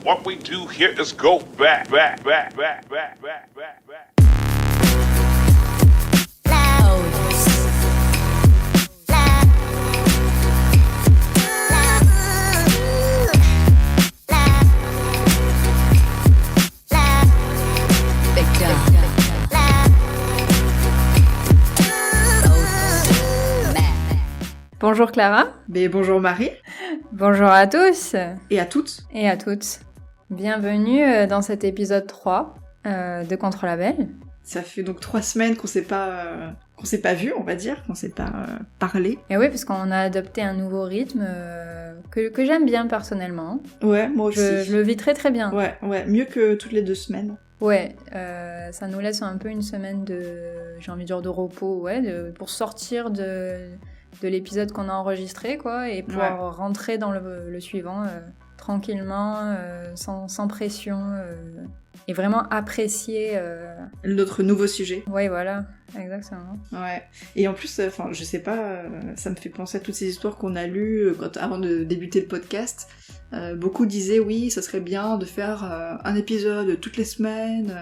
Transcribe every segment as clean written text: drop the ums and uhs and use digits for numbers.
What we do here is go back. Bonjour Clara. Bonjour Marie. Bonjour à tous. Et à toutes. Et à toutes. Bienvenue dans cet épisode 3 de Contre-Label. Ça fait donc 3 semaines qu'on s'est pas vu, on va dire, qu'on s'est pas parlé. Et oui, parce qu'on a adopté un nouveau rythme que j'aime bien personnellement. Ouais, moi aussi. Je le vis très très bien. Ouais, mieux que toutes les 2 semaines. Ouais, ça nous laisse un peu une semaine j'ai envie de dire de repos, pour sortir de l'épisode qu'on a enregistré, quoi, et pouvoir rentrer dans le suivant tranquillement, sans pression, et vraiment apprécier... Notre nouveau sujet. Ouais, voilà, exactement. Ouais, et en plus, je sais pas, ça me fait penser à toutes ces histoires qu'on a lues avant de débuter le podcast. Beaucoup disaient, oui, ça serait bien de faire un épisode toutes les semaines...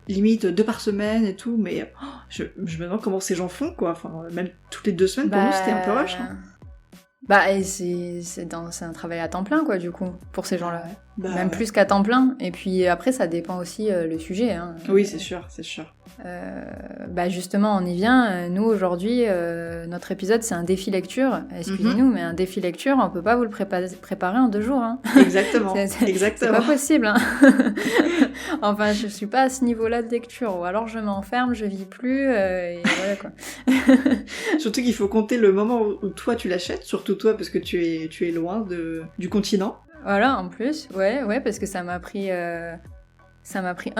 limite 2 par semaine et tout, mais je me demande comment ces gens font, quoi. Enfin, même toutes les 2 semaines, pour nous, c'était un peu rush. Hein. Et c'est un travail à temps plein, quoi, du coup, pour ces gens-là. Même Ouais. Plus qu'à temps plein. Et puis après, ça dépend aussi le sujet. Hein. Oui, c'est sûr. Justement, on y vient. Nous, aujourd'hui, notre épisode, c'est un défi lecture. Excusez-nous, mais un défi lecture, on peut pas vous le préparer en 2 jours. Hein. Exactement. C'est pas possible. Hein. Enfin, je suis pas à ce niveau-là de lecture. Ou alors, je m'enferme, je vis plus, et voilà, quoi. Surtout qu'il faut compter le moment où toi, tu l'achètes. Surtout toi, parce que tu es loin du continent. Voilà, en plus. Ouais, parce que ça m'a pris 1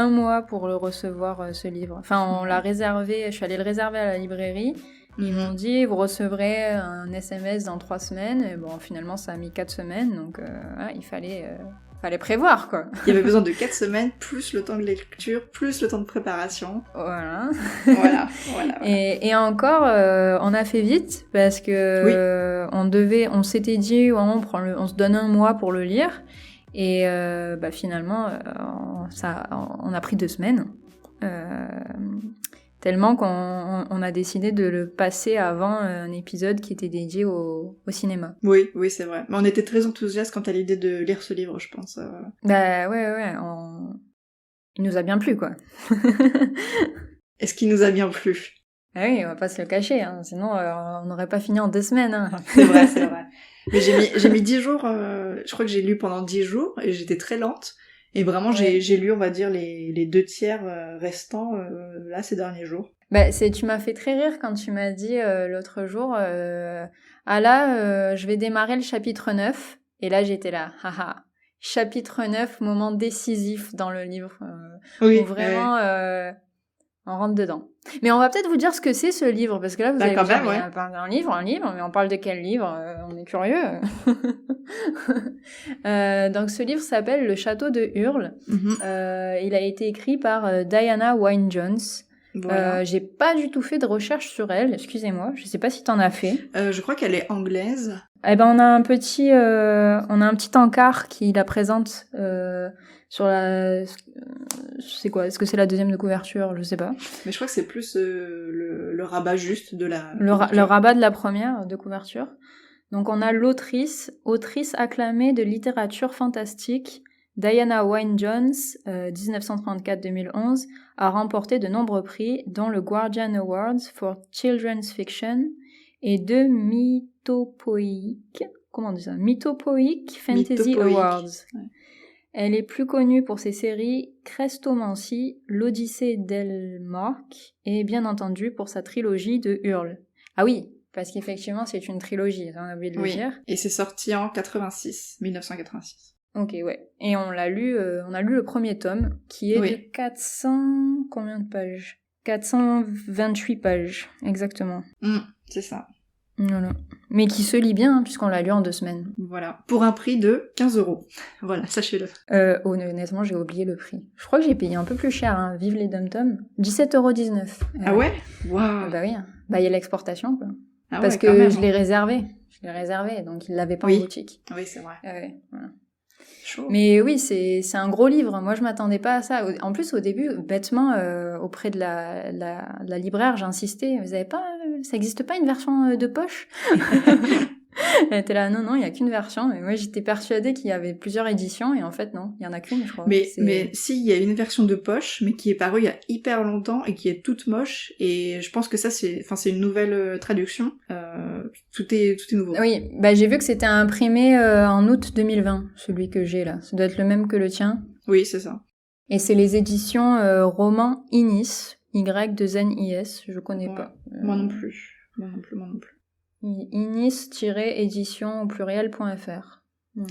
mois pour le recevoir, ce livre. Enfin, on l'a réservé, je suis allée le réserver à la librairie. Ils m'ont dit, vous recevrez un SMS dans 3 semaines. Et bon, finalement, ça a mis 4 semaines, donc il fallait prévoir, quoi. Il y avait besoin de 4 semaines, plus le temps de lecture, plus le temps de préparation. Voilà. Voilà. Et encore, on a fait vite, parce que on s'était dit, on se donne 1 mois pour le lire. Et finalement, on a pris 2 semaines. Tellement qu'on a décidé de le passer avant un épisode qui était dédié au cinéma. Oui, c'est vrai. Mais on était très enthousiastes quant à l'idée de lire ce livre, je pense. Ouais. Il nous a bien plu, quoi. Est-ce qu'il nous a bien plu ? Ah oui, on va pas se le cacher, hein. Sinon on n'aurait pas fini en 2 semaines. Hein. C'est vrai. Mais j'ai mis 10 jours, je crois que j'ai lu pendant 10 jours, et j'étais très lente. Et vraiment, j'ai lu, on va dire, les 2 tiers restants, là, ces derniers jours. Tu m'as fait très rire quand tu m'as dit l'autre jour, je vais démarrer le chapitre 9. Et là, j'étais là, haha. Chapitre 9, moment décisif dans le livre. Où vraiment, on rentre dedans. Mais on va peut-être vous dire ce que c'est, ce livre, parce que là, vous allez vous dire, on parle d'un livre, mais on parle de quel livre ? On est curieux. Donc, ce livre s'appelle Le Château de Hurle. Il a été écrit par Diana Wynne-Jones. Voilà. J'ai pas du tout fait de recherche sur elle, excusez-moi, je sais pas si t'en as fait. Je crois qu'elle est anglaise. On a un petit encart qui la présente sur la... C'est quoi ? Est-ce que c'est la 2e de couverture ? Je sais pas. Mais je crois que c'est plus le rabat juste de la... Le rabat de la première de couverture. Donc on a l'autrice acclamée de littérature fantastique, Diana Wynne-Jones, 1934-2011, a remporté de nombreux prix, dont le Guardian Awards for Children's Fiction et 2 Mythopoeic Fantasy Awards. Ouais. Elle est plus connue pour ses séries Crestomancie, l'Odyssée d'Elmark et bien entendu pour sa trilogie de Hurle. Ah oui, parce qu'effectivement c'est une trilogie, on a oublié de le dire. Et c'est sorti en 1986. Ok, ouais. Et on a lu le premier tome, qui est de 400... Combien de pages ? 428 pages, exactement. C'est ça. Voilà. Mais qui se lit bien, puisqu'on l'a lu en 2 semaines. Voilà. Pour un prix de 15 €. Voilà, sachez-le. Honnêtement, j'ai oublié le prix. Je crois que j'ai payé un peu plus cher, hein. Vive les dom-toms. 17,19 €. Ah ouais ? Waouh. Bah oui. Bah, il y a l'exportation, quoi. Ah parce ouais, que même, je l'ai réservé. Donc il l'avait pas en boutique. Oui, c'est vrai. Ouais, voilà. Chaud. Mais oui, c'est un gros livre. Moi, je m'attendais pas à ça. En plus, au début, bêtement, auprès de la libraire, j'insistais. Vous avez pas, ça existe pas une version de poche? Elle était là, non, il y a qu'une version. Mais moi, j'étais persuadée qu'il y avait plusieurs éditions, et en fait, non, il y en a qu'une, je crois. Mais si, il y a une version de poche, mais qui est parue il y a hyper longtemps et qui est toute moche. Et je pense que ça, c'est une nouvelle traduction. Tout est nouveau. Oui, bah j'ai vu que c'était imprimé en août 2020, celui que j'ai là. Ça doit être le même que le tien. Oui, c'est ça. Et c'est les éditions Roman Inis, Y2NIS, je connais pas. Moi non plus. Inis-édition au pluriel.fr.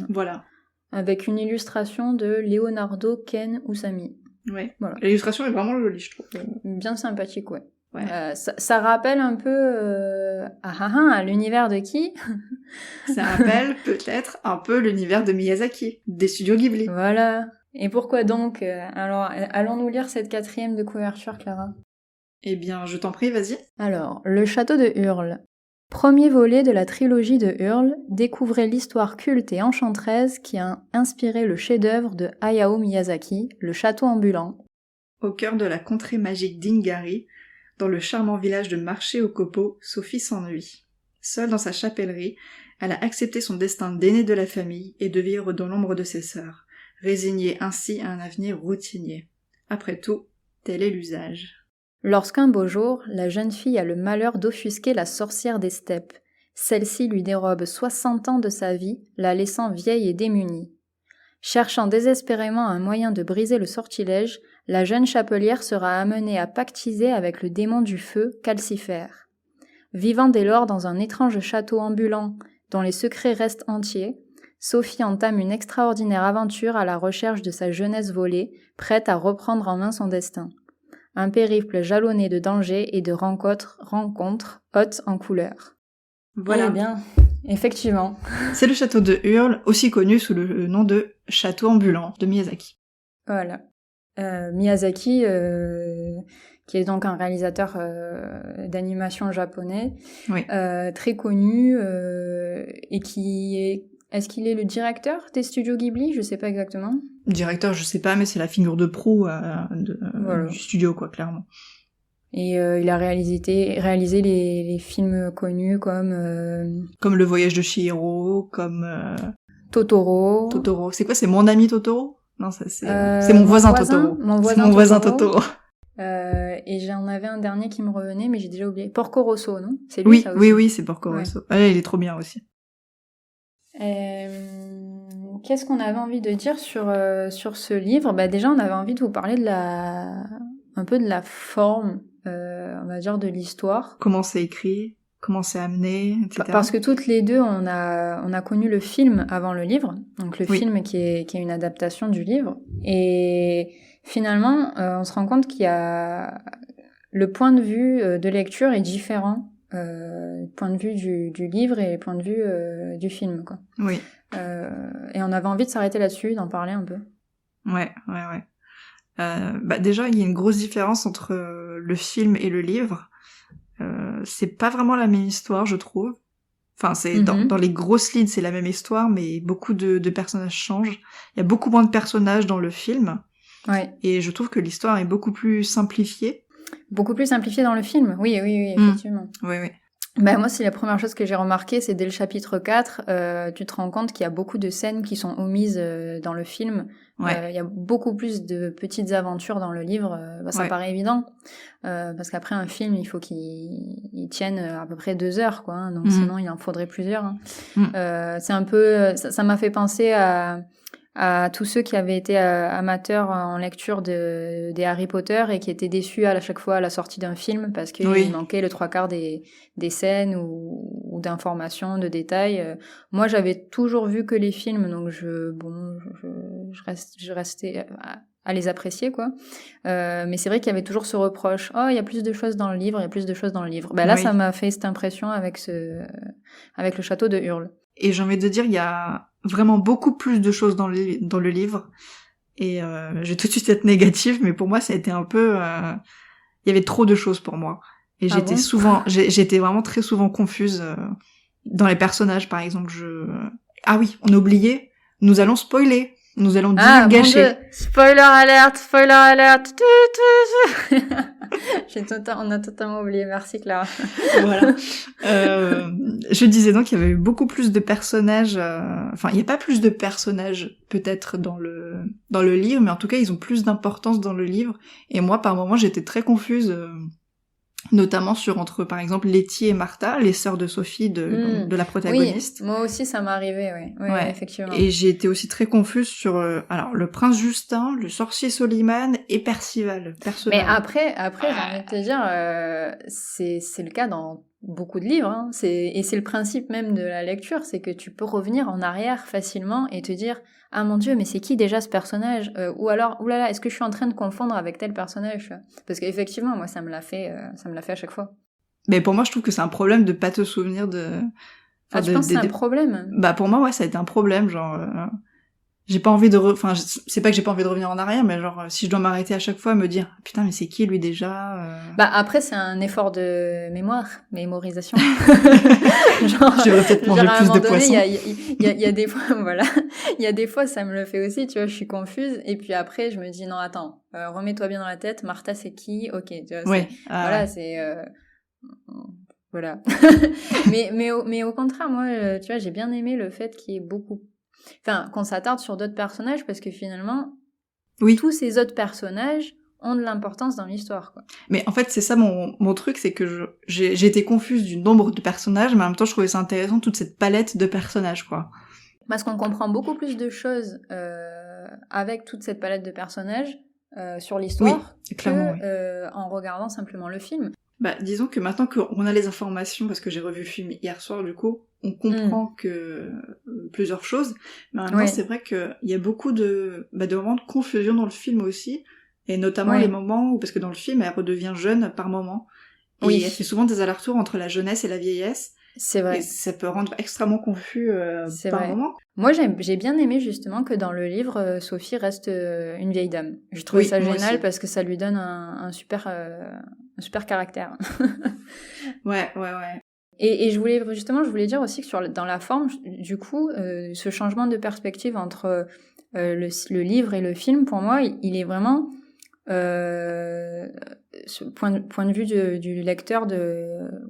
Voilà. Avec une illustration de Leonardo Ken Usami. Ouais. Voilà. L'illustration est vraiment jolie, je trouve. Bien sympathique, ouais. Ça rappelle un peu à l'univers de qui? Ça rappelle peut-être un peu l'univers de Miyazaki, des studios Ghibli. Voilà. Et pourquoi donc alors, allons-nous lire cette 4e de couverture, Clara? Eh bien, je t'en prie, vas-y. Alors, Le Château de Hurle. Premier volet de la trilogie de Hurle, découvrez l'histoire culte et enchanteresse qui a inspiré le chef-d'œuvre de Hayao Miyazaki, Le Château ambulant. Au cœur de la contrée magique d'Ingari, dans le charmant village de Marché au Copeau, Sophie s'ennuie. Seule dans sa chapellerie, elle a accepté son destin d'aînée de la famille et de vivre dans l'ombre de ses sœurs, résignée ainsi à un avenir routinier. Après tout, tel est l'usage. Lorsqu'un beau jour, la jeune fille a le malheur d'offusquer la sorcière des steppes. Celle-ci lui dérobe 60 ans de sa vie, la laissant vieille et démunie. Cherchant désespérément un moyen de briser le sortilège, la jeune chapelière sera amenée à pactiser avec le démon du feu, Calcifère. Vivant dès lors dans un étrange château ambulant dont les secrets restent entiers, Sophie entame une extraordinaire aventure à la recherche de sa jeunesse volée, prête à reprendre en main son destin. Un périple jalonné de dangers et de rencontres hautes en couleurs. Voilà. Eh bien, effectivement. C'est le château de Hurle, aussi connu sous le nom de Château ambulant de Miyazaki. Voilà. Miyazaki, qui est donc un réalisateur d'animation japonais, Oui. très connu, et qui est... Est-ce qu'il est le directeur des studios Ghibli? Je sais pas exactement. Directeur, je sais pas, mais c'est la figure de proue Voilà. du studio, quoi, clairement. Et il a réalisé les films connus comme... Comme Le Voyage de Chihiro, comme... Totoro. Totoro. C'est quoi, c'est Mon ami Totoro? Non, ça c'est Mon voisin Totoro. Mon voisin Totoro. Et j'en avais un dernier qui me revenait, mais j'ai déjà oublié. Porco Rosso, non? C'est lui, ça aussi. Oui, c'est Porco Rosso. Ouais, il est trop bien aussi. Qu'est-ce qu'on avait envie de dire sur ce livre? Bah déjà, on avait envie de vous parler un peu de la forme, on va dire, de l'histoire. Comment c'est écrit, comment c'est amené, etc. Parce que toutes les deux, on a connu le film avant le livre, donc le film qui est une adaptation du livre. Et finalement, on se rend compte qu'il y a le point de vue de lecture est différent. Point de vue du livre et point de vue du film, quoi. Oui. Et on avait envie de s'arrêter là-dessus, d'en parler un peu. Ouais. Bah déjà, il y a une grosse différence entre le film et le livre. C'est pas vraiment la même histoire, je trouve. Enfin, c'est dans les grosses lignes, c'est la même histoire, mais beaucoup de personnages changent. Il y a beaucoup moins de personnages dans le film. Ouais. Et je trouve que l'histoire est beaucoup plus simplifiée. Beaucoup plus simplifié dans le film, oui, effectivement. Oui. Bah, moi, c'est la première chose que j'ai remarqué, c'est dès le chapitre 4, tu te rends compte qu'il y a beaucoup de scènes qui sont omises dans le film. Il y a beaucoup plus de petites aventures dans le livre, ça paraît évident. Parce qu'après un film, il faut qu'il tienne à peu près 2 heures, quoi. Hein, donc sinon, il en faudrait plusieurs. Hein. C'est un peu... Ça m'a fait penser à tous ceux qui avaient été amateurs en lecture des Harry Potter et qui étaient déçus à chaque fois à la sortie d'un film parce qu'il manquait le 3/4 des scènes ou d'informations, de détails. Moi, j'avais toujours vu que les films, donc je restais à les apprécier, quoi. Mais c'est vrai qu'il y avait toujours ce reproche. Oh, il y a plus de choses dans le livre, Là, ça m'a fait cette impression avec le château de Hurle. Et j'ai envie de dire, il y a vraiment beaucoup plus de choses dans le livre. Et je vais tout de suite être négative, mais pour moi, ça a été un peu... Il y avait trop de choses pour moi. Et j'étais vraiment très souvent confuse dans les personnages, par exemple. Ah oui, on a oublié, nous allons spoiler. Nous allons Ah, mon gâcher. Dieu. Spoiler alert, spoiler alert. On a totalement oublié. Merci, Clara. Voilà. Je disais donc qu'il y avait eu beaucoup plus de personnages. Enfin, il n'y a pas plus de personnages peut-être dans le livre, mais en tout cas, ils ont plus d'importance dans le livre. Et moi, par moments, j'étais très confuse, notamment entre, par exemple, Letty et Martha, les sœurs de Sophie de la protagoniste. Oui, moi aussi, ça m'est arrivé, oui, Ouais. effectivement. Et j'ai été aussi très confuse sur alors le prince Justin, le sorcier Soliman et Percival. Mais après, j'ai envie de te dire, c'est le cas dans beaucoup de livres, hein. Et c'est le principe même de la lecture, c'est que tu peux revenir en arrière facilement et te dire ah mon Dieu, mais c'est qui déjà ce personnage, ou alors oulala, est-ce que je suis en train de confondre avec tel personnage, tu vois. Parce qu'effectivement, moi ça me l'a fait à chaque fois. Mais pour moi, je trouve que c'est un problème de pas te souvenir de. Enfin, tu penses que c'est un problème? Bah pour moi, ouais, ça a été un problème, genre. J'ai pas envie de enfin c'est pas que j'ai pas envie de revenir en arrière, mais genre si je dois m'arrêter à chaque fois à me dire putain mais c'est qui lui déjà Bah après c'est un effort de mémorisation. Genre je devrais peut-être manger plus de poissons. Il y a des fois voilà, il y a des fois ça me le fait aussi, tu vois, je suis confuse et puis après je me dis non attends, remets-toi bien dans la tête, Martha c'est qui? OK, tu vois, ouais, voilà, c'est voilà. mais au contraire moi tu vois, j'ai bien aimé le fait qu'il y ait beaucoup qu'on s'attarde sur d'autres personnages parce que finalement, tous ces autres personnages ont de l'importance dans l'histoire, quoi. Mais en fait, c'est ça mon truc, c'est que j'ai été confuse du nombre de personnages, mais en même temps, je trouvais ça intéressant, toute cette palette de personnages, quoi. Parce qu'on comprend beaucoup plus de choses avec toute cette palette de personnages sur l'histoire en regardant simplement le film. Bah, disons que maintenant qu'on a les informations, parce que j'ai revu le film hier soir, du coup, on comprend que plusieurs choses, mais en même temps, c'est vrai qu'il y a beaucoup de moments de confusion dans le film aussi, et notamment les moments où, parce que dans le film, elle redevient jeune par moment, et elle fait souvent des allers-retours entre la jeunesse et la vieillesse. C'est vrai. Et ça peut rendre extrêmement confus par moment. Moi, j'ai bien aimé justement que dans le livre, Sophie reste une vieille dame. J'ai trouvé ça génial parce que ça lui donne un super caractère. Ouais. Et je voulais dire aussi que dans la forme, du coup, ce changement de perspective entre le livre et le film, pour moi, il est vraiment ce point de vue du lecteur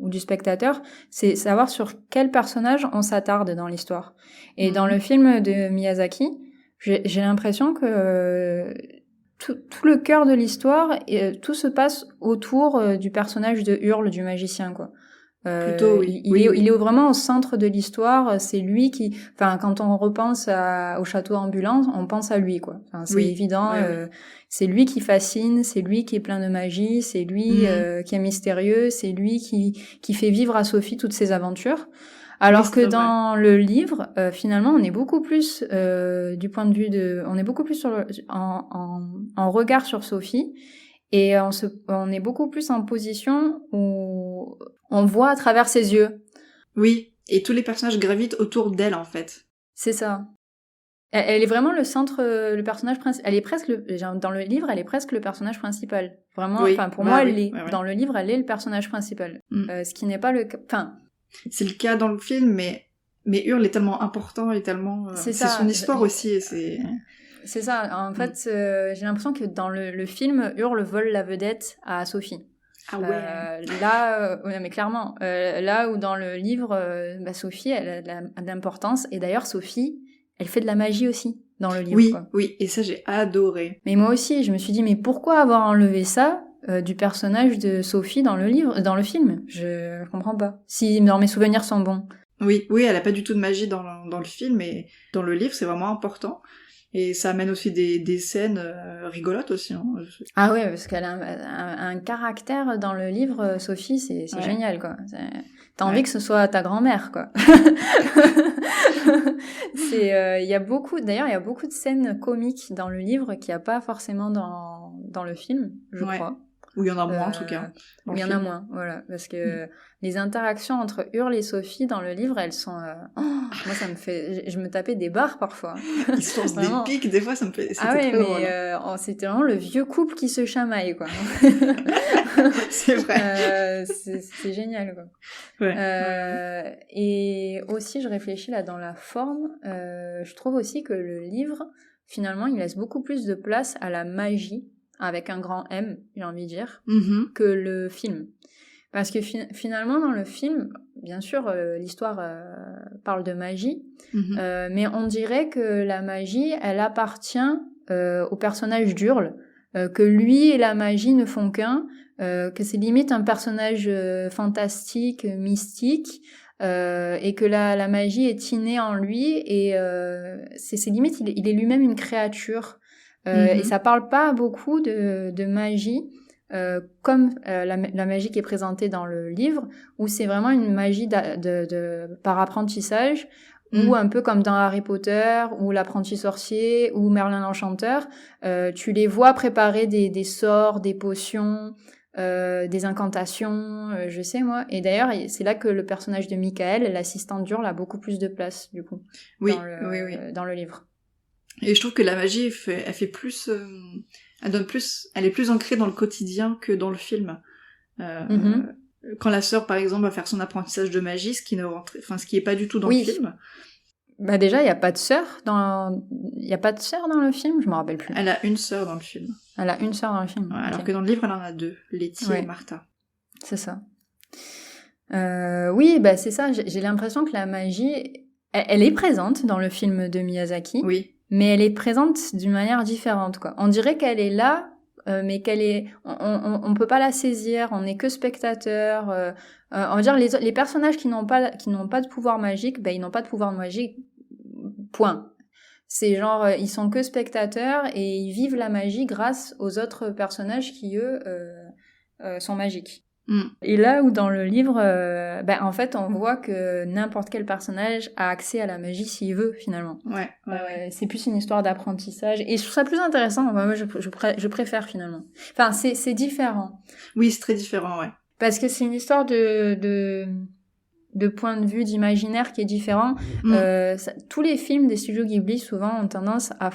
ou du spectateur, c'est savoir sur quel personnage on s'attarde dans l'histoire. Et dans le film de Miyazaki, j'ai l'impression que tout le cœur de l'histoire, tout se passe autour du personnage de Hurle, du magicien, quoi. Plutôt, il est vraiment au centre de l'histoire. C'est lui qui, quand on repense au château ambulant, on pense à lui, quoi. C'est évident. C'est lui qui fascine, c'est lui qui est plein de magie, c'est lui qui est mystérieux, c'est lui qui fait vivre à Sophie toutes ses aventures. Alors que dans le livre, finalement, on est beaucoup plus du point de vue on est beaucoup plus en regard sur Sophie. Et on est beaucoup plus en position où on voit à travers ses yeux. Oui, et tous les personnages gravitent autour d'elle, en fait. C'est ça. Elle est vraiment le centre, le personnage principal. Elle est presque dans le livre, elle est presque le personnage principal. Vraiment, pour moi, elle l'est. Dans le livre, elle est le personnage principal. Ce qui n'est pas le cas. C'est le cas dans le film, mais Hurle est tellement important et tellement. C'est son histoire aussi, et c'est. C'est ça. En fait, j'ai l'impression que dans le film, Hurle vole la vedette à Sophie. Ah ouais. Là, mais clairement, là où dans le livre, Sophie, elle a de l'importance. Et d'ailleurs, Sophie, elle fait de la magie aussi dans le livre. Oui, quoi. Oui, et ça j'ai adoré. Mais moi aussi, je me suis dit, mais pourquoi avoir enlevé ça du personnage de Sophie dans le film? Je comprends pas. Si mes souvenirs sont bons. Oui, elle a pas du tout de magie dans le film, mais dans le livre, c'est vraiment important. Et ça amène aussi des scènes rigolotes aussi. Hein. Ah ouais, parce qu'elle a un caractère dans le livre, Sophie, c'est génial, quoi. T'as envie que ce soit ta grand-mère, quoi. Il y a beaucoup de scènes comiques dans le livre qu'il n'y a pas forcément dans le film, je crois. Ou il y en a moins, en tout cas. Il y en a moins, voilà. Parce que les interactions entre Hurle et Sophie dans le livre, elles sont... moi, ça me fait... Je me tapais des barres, parfois. Ils se lancent des pics, des fois, ça me fait... C'était c'était vraiment le vieux couple qui se chamaille, quoi. C'est vrai. C'est génial, quoi. Ouais. Et aussi, je réfléchis là dans la forme. Je trouve aussi que le livre finalement, il laisse beaucoup plus de place à la magie, avec un grand M, j'ai envie de dire, Mhm. que le film. Parce que finalement, dans le film, bien sûr, l'histoire parle de magie, Mhm. mais on dirait que la magie, elle appartient au personnage d'Hurle, que lui et la magie ne font qu'un, que c'est limite un personnage fantastique, mystique, et que la magie est innée en lui, et c'est limite, il est lui-même une créature. Et ça parle pas beaucoup de magie, comme la magie qui est présentée dans le livre, où c'est vraiment une magie par apprentissage, ou un peu comme dans Harry Potter, ou l'apprenti sorcier, ou Merlin l'enchanteur, tu les vois préparer des sorts, des potions, des incantations, je sais moi. Et d'ailleurs, c'est là que le personnage de Michael, l'assistant d'Hurle, a beaucoup plus de place, du coup, Oui, oui. Dans le livre. Et je trouve que la magie, elle fait plus... elle est plus ancrée dans le quotidien que dans le film. Quand la sœur, par exemple, va faire son apprentissage de magie, ce qui est pas du tout dans le film. Bah déjà, il n'y a pas de sœur dans le film, je me rappelle plus. Elle a une sœur dans le film. Elle a une sœur dans le film. Ouais, alors que dans le livre, elle en a deux, Letty et Martha. C'est ça. Oui, bah c'est ça. J'ai l'impression que la magie, elle est présente dans le film de Miyazaki. Oui. Mais elle est présente d'une manière différente, quoi. On dirait qu'elle est là, mais on peut pas la saisir. On n'est que spectateur. On va dire les personnages qui n'ont pas de pouvoir magique, ben ils n'ont pas de pouvoir magique. Point. C'est genre ils sont que spectateurs et ils vivent la magie grâce aux autres personnages qui eux sont magiques. Et là où dans le livre, en fait, on voit que n'importe quel personnage a accès à la magie s'il veut, finalement. Ouais. C'est plus une histoire d'apprentissage. Et je trouve ça plus intéressant. Moi, je préfère, finalement. Enfin, c'est différent. Oui, c'est très différent, ouais. Parce que c'est une histoire de point de vue, d'imaginaire qui est différent. Tous les films des studios Ghibli, souvent, ont tendance à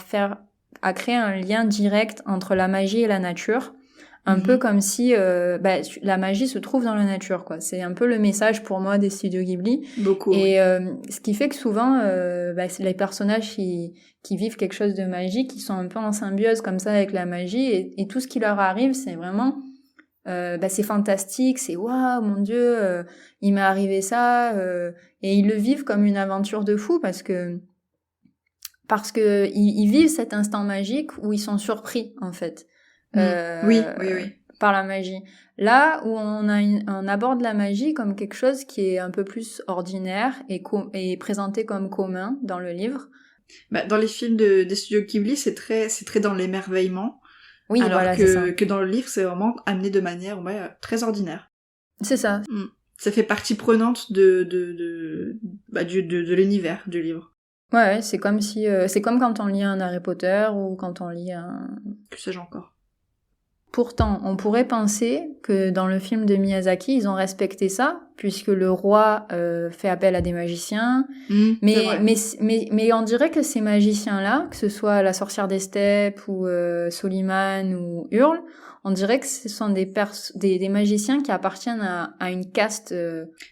créer un lien direct entre la magie et la nature. Un peu comme si la magie se trouve dans la nature, quoi. C'est un peu le message pour moi des studios Ghibli. Beaucoup. Et ce qui fait que souvent, c'est les personnages qui vivent quelque chose de magique, qui sont un peu en symbiose comme ça avec la magie, et tout ce qui leur arrive, c'est vraiment, c'est fantastique, c'est waouh, mon Dieu, il m'est arrivé ça, et ils le vivent comme une aventure de fou parce que ils vivent cet instant magique où ils sont surpris en fait. Oui. Par la magie. Là où on aborde la magie comme quelque chose qui est un peu plus ordinaire et présenté comme commun dans le livre. Dans les films des studios Ghibli, c'est très dans l'émerveillement. Oui, alors voilà, c'est ça. que dans le livre, c'est vraiment amené de manière très ordinaire. C'est ça. Ça fait partie prenante de l'univers du livre. Ouais, c'est comme si c'est comme quand on lit un Harry Potter ou quand on lit un... Que sais-je encore. Pourtant, on pourrait penser que dans le film de Miyazaki, ils ont respecté ça, puisque le roi fait appel à des magiciens. Mais on dirait que ces magiciens-là, que ce soit la sorcière des steppes ou Soliman ou Hurle, on dirait que ce sont des magiciens qui appartiennent à une caste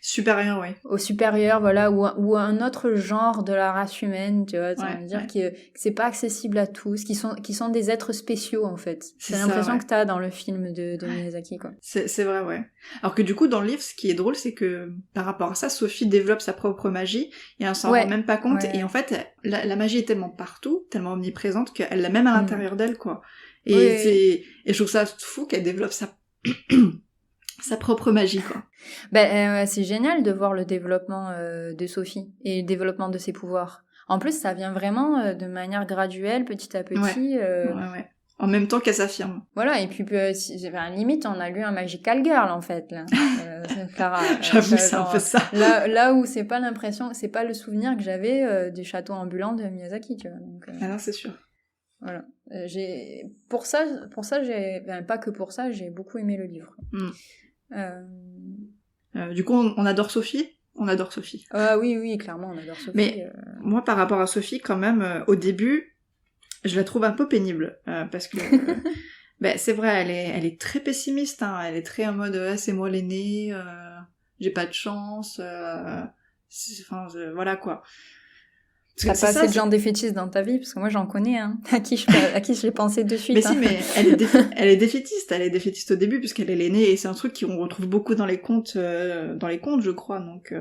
supérieure, oui. Au supérieur, voilà, ou un autre genre de la race humaine, tu vois. Ça veut dire que c'est pas accessible à tous, qui sont des êtres spéciaux en fait. C'est l'impression que t'as dans le film de Miyazaki, quoi. C'est vrai, ouais. Alors que du coup, dans le livre, ce qui est drôle, c'est que par rapport à ça, Sophie développe sa propre magie et elle s'en rend même pas compte. Et en fait, la magie est tellement partout, tellement omniprésente qu'elle l'a même à l'intérieur d'elle, quoi. Et je trouve ça fou qu'elle développe sa propre magie, quoi. C'est génial de voir le développement de Sophie et le développement de ses pouvoirs. En plus, ça vient vraiment de manière graduelle, petit à petit. Ouais. En même temps qu'elle s'affirme. Voilà, et puis limite, on a lu un Magical Girl, en fait, là. Clara. J'avoue, c'est un peu ça. Là où c'est pas le souvenir que j'avais du château ambulant de Miyazaki, tu vois. Donc, ah non, c'est sûr. Voilà. Pour ça, pas que pour ça, j'ai beaucoup aimé le livre. Du coup, on adore Sophie. On adore Sophie. Oui, clairement, on adore Sophie. Mais moi, par rapport à Sophie, quand même, au début, je la trouve un peu pénible. Parce que c'est vrai, elle est très pessimiste. Hein. Elle est très en mode « c'est moi l'aînée, j'ai pas de chance. » voilà, quoi. T'as pas assez de gens défaitistes dans ta vie, parce que moi j'en connais, hein, à qui j'ai pensé de suite. Mais hein. si, mais elle est défaitiste au début, puisqu'elle est l'aînée, et c'est un truc qu'on retrouve beaucoup dans les contes, je crois, donc...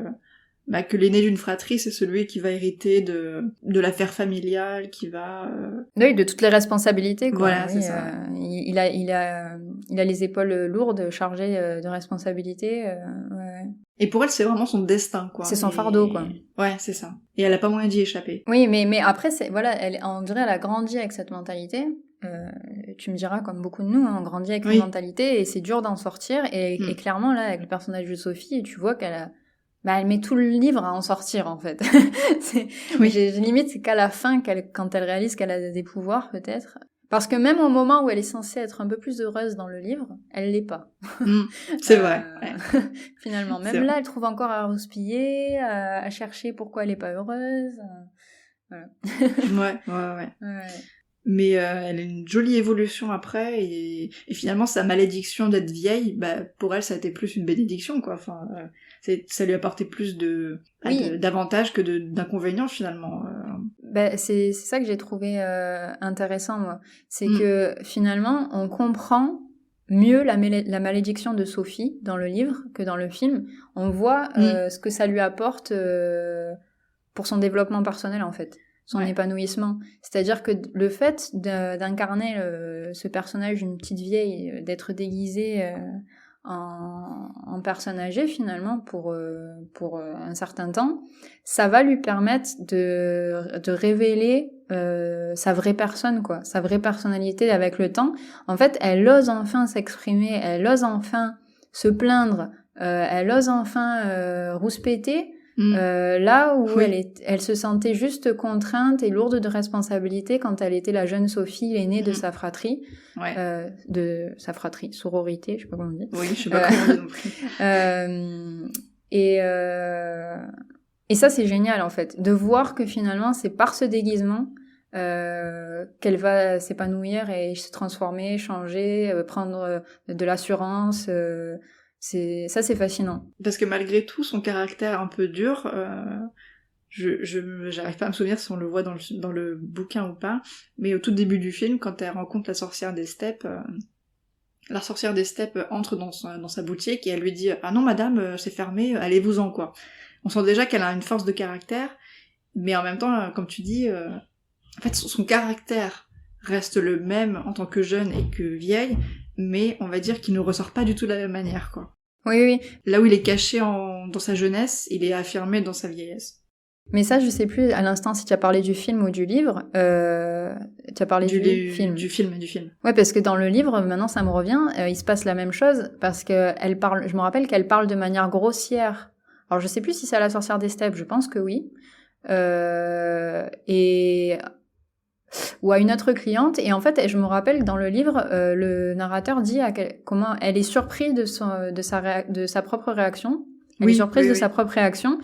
que l'aîné d'une fratrie, c'est celui qui va hériter de l'affaire familiale, qui va... Oui, de toutes les responsabilités, quoi. Voilà, oui, c'est ça. Il a les épaules lourdes, chargées de responsabilités. Ouais. Et pour elle, c'est vraiment son destin, quoi. C'est son fardeau, quoi. Ouais, c'est ça. Et elle a pas moyen d'y échapper. Oui, mais après, voilà, on dirait elle a grandi avec cette mentalité. Tu me diras, comme beaucoup de nous, on grandit avec une mentalité et c'est dur d'en sortir. Et clairement, là, avec le personnage de Sophie, tu vois qu'elle elle met tout le livre à en sortir, en fait. Limite, c'est qu'à la fin, quand elle réalise qu'elle a des pouvoirs, peut-être. Parce que même au moment où elle est censée être un peu plus heureuse dans le livre, elle l'est pas. C'est vrai. Ouais. Finalement, même là, elle trouve encore à rouspiller, à chercher pourquoi elle est pas heureuse. Voilà. Ouais. Mais elle a une jolie évolution après, et finalement, sa malédiction d'être vieille, pour elle, ça a été plus une bénédiction, quoi. Enfin, ça lui a apporté plus d'avantages que d'inconvénients, finalement. C'est ça que j'ai trouvé intéressant, moi. C'est que, finalement, on comprend mieux la malédiction de Sophie dans le livre que dans le film. On voit ce que ça lui apporte pour son développement personnel, en fait. Son épanouissement. C'est-à-dire que le fait d'incarner ce personnage d'une petite vieille, d'être déguisée en personne âgée, finalement, pour un certain temps, ça va lui permettre de révéler sa vraie personne, quoi, sa vraie personnalité avec le temps. En fait, elle ose enfin s'exprimer, elle ose enfin se plaindre, elle ose enfin rouspéter, là où elle se sentait juste contrainte et lourde de responsabilité quand elle était la jeune Sophie, l'aînée de sa fratrie, de sa fratrie, sororité, je sais pas comment on dit. Oui, je sais pas comment on dit non plus. Et ça, c'est génial, en fait, de voir que finalement, c'est par ce déguisement qu'elle va s'épanouir et se transformer, changer, prendre de l'assurance. C'est fascinant. Parce que malgré tout, son caractère un peu dur, j'arrive pas à me souvenir si on le voit dans le bouquin ou pas, mais au tout début du film, quand elle rencontre la sorcière des steppes, entre dans sa boutique et elle lui dit « Ah non madame, c'est fermé, allez-vous-en » quoi. On sent déjà qu'elle a une force de caractère, mais en même temps, comme tu dis, en fait son caractère reste le même en tant que jeune et que vieille, mais on va dire qu'il ne ressort pas du tout de la même manière, quoi. Oui. Là où il est caché dans sa jeunesse, il est affirmé dans sa vieillesse. Mais ça, je sais plus à l'instant si tu as parlé du film ou du livre. Tu as parlé du film. Du film. Ouais, parce que dans le livre, maintenant ça me revient, il se passe la même chose, parce que je me rappelle qu'elle parle de manière grossière. Alors je sais plus si c'est à la sorcière des steppes, je pense que oui. Ou à une autre cliente, et en fait je me rappelle dans le livre le narrateur dit comment elle est surprise de sa propre réaction. Elle est surprise de sa propre réaction,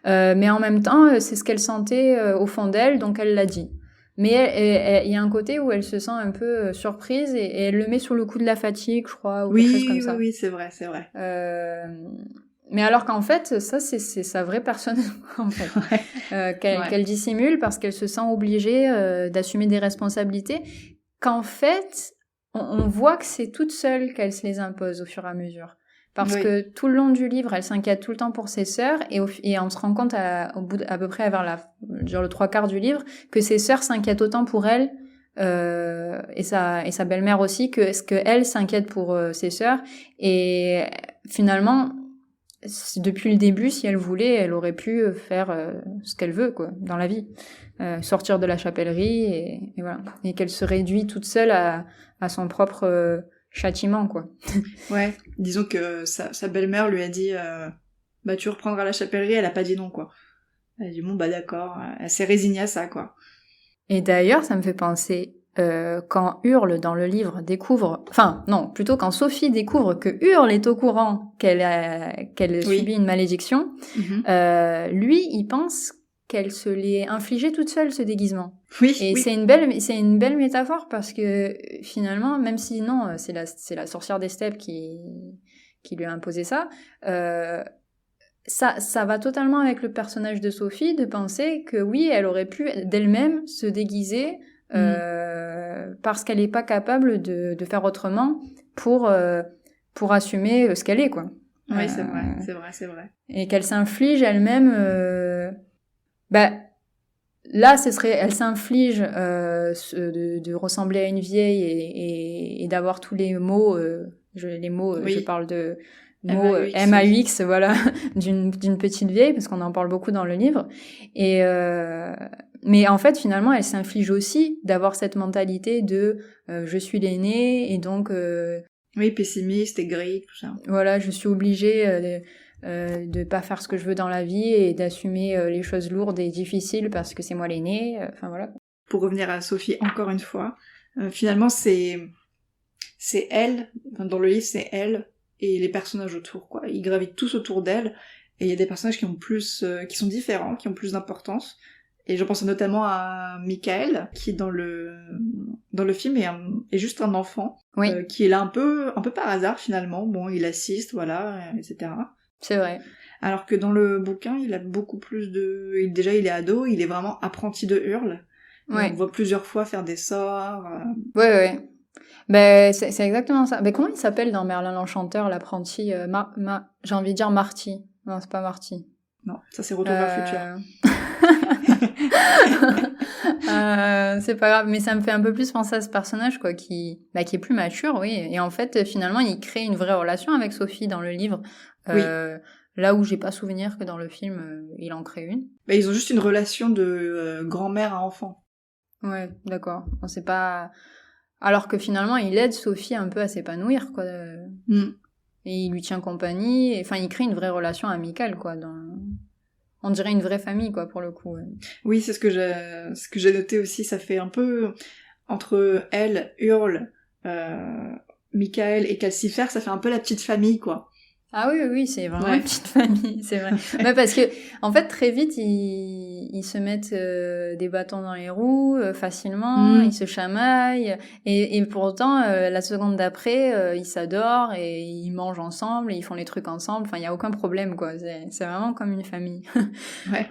mais en même temps c'est ce qu'elle sentait au fond d'elle, donc elle l'a dit. Mais il y a un côté où elle se sent un peu surprise et elle le met sur le coup de la fatigue, je crois, ou quelque chose comme ça. Oui, c'est vrai. Mais alors qu'en fait, ça, c'est sa vraie personne, en fait. Qu'elle dissimule parce qu'elle se sent obligée d'assumer des responsabilités. Qu'en fait, on voit que c'est toute seule qu'elle se les impose au fur et à mesure. Parce que tout le long du livre, elle s'inquiète tout le temps pour ses sœurs et on se rend compte à peu près vers le 3/4 du livre que ses sœurs s'inquiètent autant pour elle et sa belle-mère aussi que ce qu'elle s'inquiète pour ses sœurs. Et finalement, depuis le début, si elle voulait, elle aurait pu faire ce qu'elle veut, quoi, dans la vie. Sortir de la chapellerie et voilà. Et qu'elle se réduit toute seule à son propre châtiment, quoi. Ouais, disons que sa belle-mère lui a dit tu reprendras la chapellerie, elle a pas dit non, quoi. Elle a dit bon, d'accord, elle s'est résignée à ça, quoi. Et d'ailleurs, ça me fait penser... quand Hurle dans le livre quand Sophie découvre que Hurle est au courant qu'elle subit une malédiction, lui, il pense qu'elle se l'est infligée toute seule, ce déguisement. C'est une belle métaphore parce que finalement, même si non, c'est la sorcière des steppes qui lui a imposé ça, ça va totalement avec le personnage de Sophie de penser que oui, elle aurait pu d'elle-même se déguiser parce qu'elle n'est pas capable de faire autrement pour assumer ce qu'elle est, quoi. Oui, c'est vrai. Et qu'elle s'inflige elle-même... là, elle s'inflige de ressembler à une vieille et d'avoir tous les mots... je parle de... mots MAUX, voilà, d'une petite vieille, parce qu'on en parle beaucoup dans le livre. Mais en fait, finalement, elle s'inflige aussi d'avoir cette mentalité de je suis l'aînée, et donc... oui, pessimiste, aigrie, tout ça. Voilà, je suis obligée de pas faire ce que je veux dans la vie et d'assumer les choses lourdes et difficiles parce que c'est moi l'aînée. Enfin, voilà. Pour revenir à Sophie, encore une fois, finalement, c'est elle, dans le livre, c'est elle et les personnages autour, quoi. Ils gravitent tous autour d'elle, et il y a des personnages qui sont différents, qui ont plus d'importance. Et je pense notamment à Michael, qui dans le film est juste un enfant, oui. Qui est là un peu par hasard finalement. Bon, il assiste, voilà, etc. C'est vrai. Alors que dans le bouquin, il a beaucoup plus déjà, il est ado, il est vraiment apprenti de Hurle. Ouais. On le voit plusieurs fois faire des sorts. Ouais. Ben, c'est exactement ça. Mais comment il s'appelle dans Merlin l'Enchanteur, l'apprenti j'ai envie de dire Marty. Non, c'est pas Marty. Non, ça c'est Retour vers le futur. C'est pas grave, mais ça me fait un peu plus penser à ce personnage, quoi, qui est plus mature, oui. Et en fait, finalement, il crée une vraie relation avec Sophie dans le livre. Oui. Là où j'ai pas souvenir que dans le film, il en crée une. Bah, ils ont juste une relation de grand-mère à enfant. Ouais, d'accord. On sait pas... Alors que finalement, il aide Sophie un peu à s'épanouir, quoi. Et il lui tient compagnie. Enfin, il crée une vraie relation amicale, quoi. On dirait une vraie famille, quoi, pour le coup. Ouais. Oui, c'est ce que j'ai noté aussi. Ça fait un peu entre elle, Hurle, Michael et Calcifer, ça fait un peu la petite famille, quoi. Ah oui, c'est vraiment une petite famille, c'est vrai. Ouais, parce que, en fait, très vite, ils se mettent des bâtons dans les roues facilement, ils se chamaillent, et pourtant, la seconde d'après, ils s'adorent, et ils mangent ensemble, et ils font les trucs ensemble, enfin, il n'y a aucun problème, quoi. C'est vraiment comme une famille. Ouais.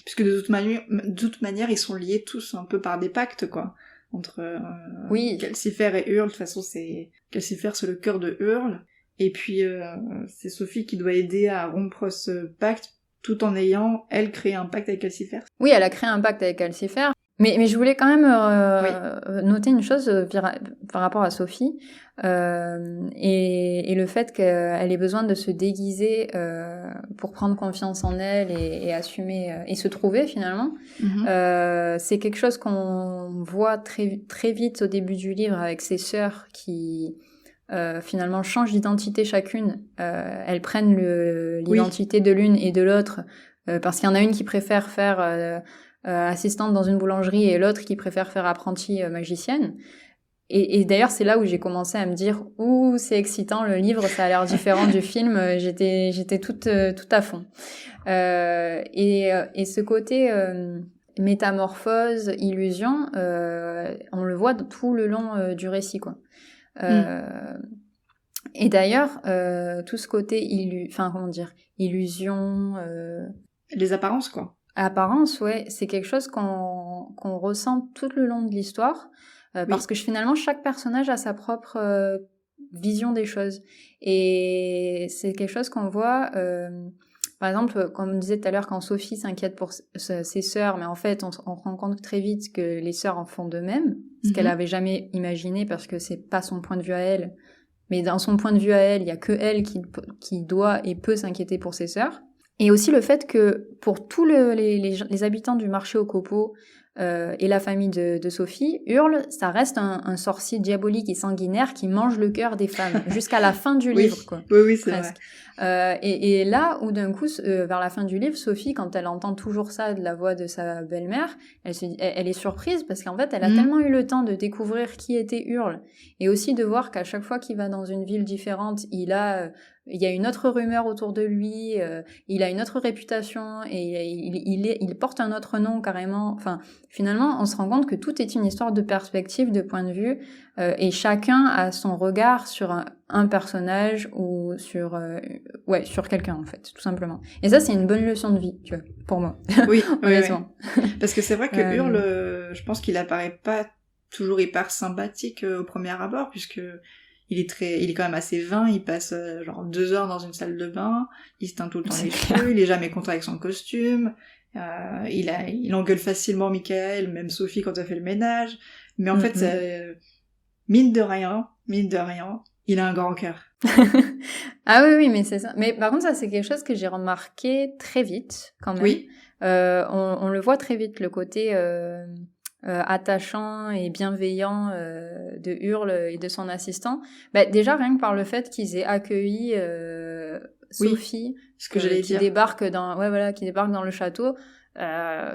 Puisque de toute manière, ils sont liés tous un peu par des pactes, quoi. Entre Calcifer et Hurle, de toute façon, Calcifer, c'est le cœur de Hurle. Et puis, c'est Sophie qui doit aider à rompre ce pacte, tout en ayant, elle, créé un pacte avec Calcifer. Oui, elle a créé un pacte avec Calcifer. Mais je voulais quand même noter une chose par rapport à Sophie, et le fait qu'elle ait besoin de se déguiser pour prendre confiance en elle et assumer et se trouver finalement. C'est quelque chose qu'on voit très, très vite au début du livre avec ses sœurs qui... finalement changent d'identité chacune, elles prennent l'identité de l'une et de l'autre, parce qu'il y en a une qui préfère faire assistante dans une boulangerie et l'autre qui préfère faire apprentie magicienne. Et d'ailleurs c'est là où j'ai commencé à me dire c'est excitant le livre, ça a l'air différent du film. J'étais toute à fond. Et ce côté métamorphose, illusion, on le voit tout le long du récit, quoi. Et d'ailleurs, tout ce côté illusion, les apparences, quoi. Apparence, ouais, c'est quelque chose qu'on ressent tout le long de l'histoire, parce que finalement chaque personnage a sa propre vision des choses, et c'est quelque chose qu'on voit. Par exemple, comme on disait tout à l'heure, quand Sophie s'inquiète pour ses sœurs, mais en fait, on se rend compte très vite que les sœurs en font de même, ce qu'elle avait jamais imaginé, parce que c'est pas son point de vue à elle. Mais dans son point de vue à elle, il y a que elle qui doit et peut s'inquiéter pour ses sœurs. Et aussi le fait que pour tous les habitants du marché aux copeaux et la famille de Sophie, Hurle, ça reste un sorcier diabolique et sanguinaire qui mange le cœur des femmes jusqu'à la fin du livre, quoi. Oui, c'est presque vrai. Et là où d'un coup, vers la fin du livre, Sophie, quand elle entend toujours ça de la voix de sa belle-mère, elle est surprise parce qu'en fait, elle a tellement eu le temps de découvrir qui était Hurle, et aussi de voir qu'à chaque fois qu'il va dans une ville différente, il a il y a une autre rumeur autour de lui, il a une autre réputation et il porte un autre nom carrément. Enfin, finalement, on se rend compte que tout est une histoire de perspective, de point de vue, et chacun a son regard sur un personnage ou sur quelqu'un en fait, tout simplement. Et ça, c'est une bonne leçon de vie, tu vois, pour moi. Oui, honnêtement. Oui. Parce que c'est vrai que Hurle, je pense qu'il apparaît pas toujours hyper sympathique au premier abord, puisque il est quand même assez vain, il passe genre 2 heures dans une salle de bain, il se teint tout le temps les cheveux, il est jamais content avec son costume, il engueule facilement Michael, même Sophie quand elle fait le ménage, mais en fait, mine de rien, il a un grand cœur. Ah oui, mais c'est ça. Mais par contre, ça, c'est quelque chose que j'ai remarqué très vite, quand même. Oui. On le voit très vite, le côté attachant et bienveillant de Hurle et de son assistant. Bah, déjà, rien que par le fait qu'ils aient accueilli Sophie, ce que j'allais dire. Qui débarque dans le château